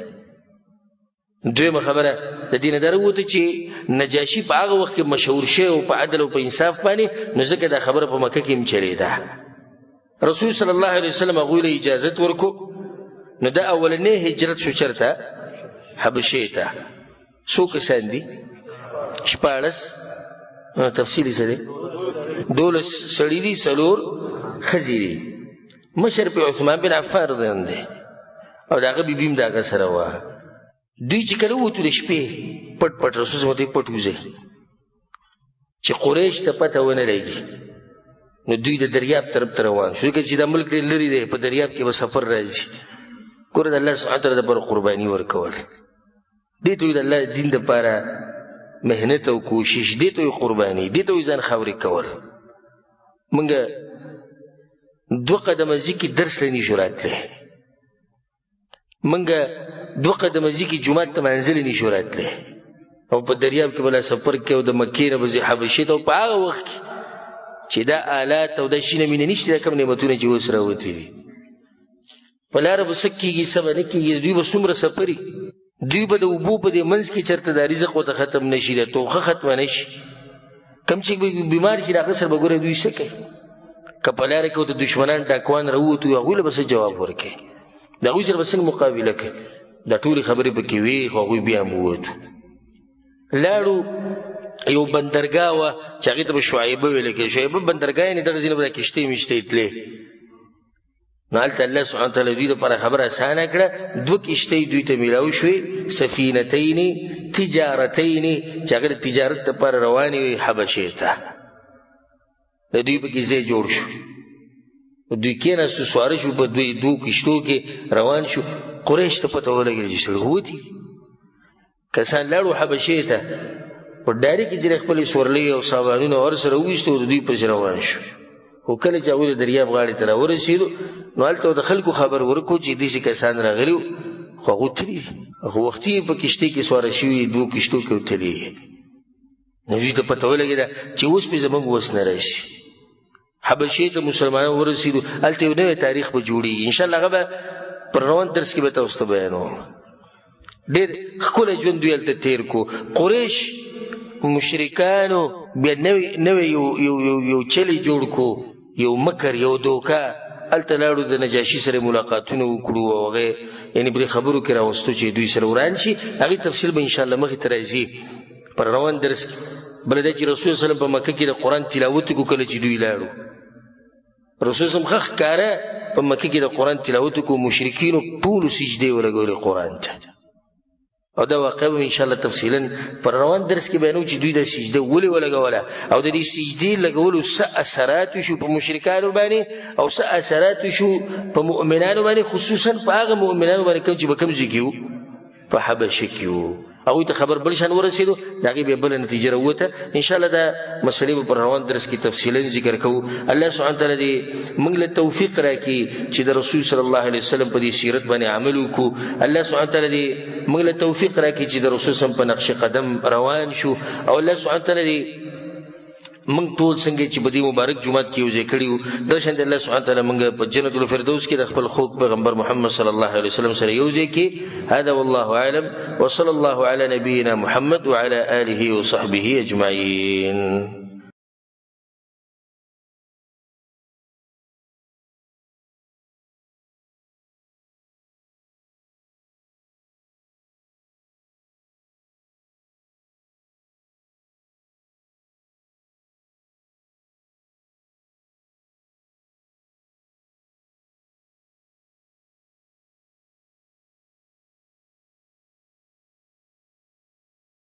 دویمه خبره د دې نه دا راووته چې نجاشي په هغه وخت کې مشهور شوی او په عدل او په انصاف باندې، نو ځکه دا خبره په مکه کې هم چلېده. رسول صلی الله علیه وسلم هغوی له اجازت ورکړو. نو دا اولنی هجرت شو چرته؟ حبشې ته. څو کسان دي؟ 14. تفصیلی څه دی؟ 12 سړي دي، 4 ښځې دي. مشر په عثمان بن عفان رضی الله عنه دی او د هغه بیبي هم د هغه سره وه. دوی چې کله ووتو د شپې پټ پټ، رسول صلی الله علیه وسلم پټ وځئ چې قریش ته پته ونه لګي. نو دوی د دریاب طرف ته روان شو، ځکه چې دا ملک ډېر لرې دی، په دریاب کې به سفر راځي. ګوره د الله سبحانه وتعالی دپاره قرباني ورکول، دې ته وایي د الله دین دپاره محنت او کوشش، دې ته وایي قرباني، دې ته وایي ځان خاورې کول. موږ 2 قدمه ځي کې درس له نشو راتلی، موږ 2 قدمه ځي کې جومات ته منزلې نشو راتلی او په دریاب کې بلا سفر کې او د مکې نه به ځي حبشې ته. او په هغه وخت کې چې دا آلات او دا شیونه مینه نشته، دا کوم نعمتونه چې اوس راوتلي دي. په لاره به څه کېږي څه به نه کېږي، دوی به څومره سفري، دوی به د اوبو په دې منځ کې چېرته دا رزق ورته ختم نه شي، دا توخه ختمه نه شي. کوم چې بیمار شي د هغه سره به ګوره دوی څه کوي. که په لاره کې ورته دشمنان ډاکوان راووتو هغوی له به څه جواب ورکوي، د هغوی سره به څنګه مقابله کوي. دا ټولې خبرې پکې وې خو هغوی بیا هم ووتو. لاړو یو بندرګاه وه چې هغې ته به شعیبه ویلی کېږي. شعیبه بندرګاه یعنې دغه ځینې به دا کښتۍ مشتۍ تلې. نو هلته الله سبحانه وتعالی دوی دپاره خبره اسانه کړه. 2 کښتۍ دوی ته میلاو شوې، سفینتین تجارتین، چې هغه د تجارت دپاره روانې وې حبشې ته. د دوی پکې ځای جوړ شو، دوی کېناستو، سواره شو، په 2 کښتو کې روان شو. قریش ته پته ولګېده چې سړي ووتي کسان لاړو حبشې ته، په ډاري کې ځینې خپلې سورلۍ او سامانونه ور سره وویستو او د دوی پسې روان شو. خو کله چې هغوی د دریاب غاړې ته راورسېدو نو هلته د خلکو خبر ورکړو چې داسې کسان راغلي وو، خو هغوی تللي خو وختي یې په کښتۍ کې سواره شوي 2 کښتو کې وتلي. نو دوی ته پته ولګېده چې اوس پې زموږ وس نه راشي. حبشې ته مسلمانان ورسېدو، هلته یو نوی تاریخ به جوړېږي، انشاءالله هغه به پر روان درس کې به تاسو ته بیانوم. ډېر ښکلی ژوند دوی هلته تېر کړو. قریش مشرکانو بیا نوی یو چلی جوړ کړو، یو مکر، یو دوکه. هلته لاړو د نجاشي سره ملاقاتونه وکړو او هغه یعنی بری خبرو کې راوستو چې دوی سره وران شي هغه تفصیل به ان شاء الله مخې ته راځي پر روان درس کې. بل دا چې رسول صلی الله علیه وسلم په مکه کې د قران تلاوت کو کله چې دوی لاړو رسول صلی الله علیه وسلم خخ کاره په مکه کې د قران تلاوت کو مشرکین ټول سجده ولګول قران ته او دا واقع به ان شاء الله تفصیلا پر روان درس کې بیانو چې دوی د سجده ولې ولګوله او د دې سجدې لګولو څه اثرات شو په مشرکانو باندې او څه اثرات شو په مؤمنانو باندې خصوصا په هغه مؤمنانو باندې کوم چې به کوم ځکیو په حبشه کې او ته خبر بل شان ورسېدو دغه به بل نتیجه وروته ان شاء الله دا مسلې په روان درس کې تفصیلا ذکر کوو. الله سبحانه تعالی دې موږ له توفیق راکړي چې د رسول صلی الله علیه وسلم په دې سیرت باندې عمل وکړو. الله سبحانه تعالی دې موږ له توفیق راکړي چې د رسول صلی الله علیه وسلم په نقش قدم روان شو او الله سبحانه تعالی دې موږ ټول څنګه چې بدی مبارک جمعات کې یوځای کړیو د شان الله سبحانه تعالی موږ په جنت الفردوس کې د خپل خوږ پیغمبر محمد صلی الله علیه وسلم سره یوځای کې. هذا والله اعلم وصلى الله على نبينا محمد وعلى آله وصحبه اجمعين.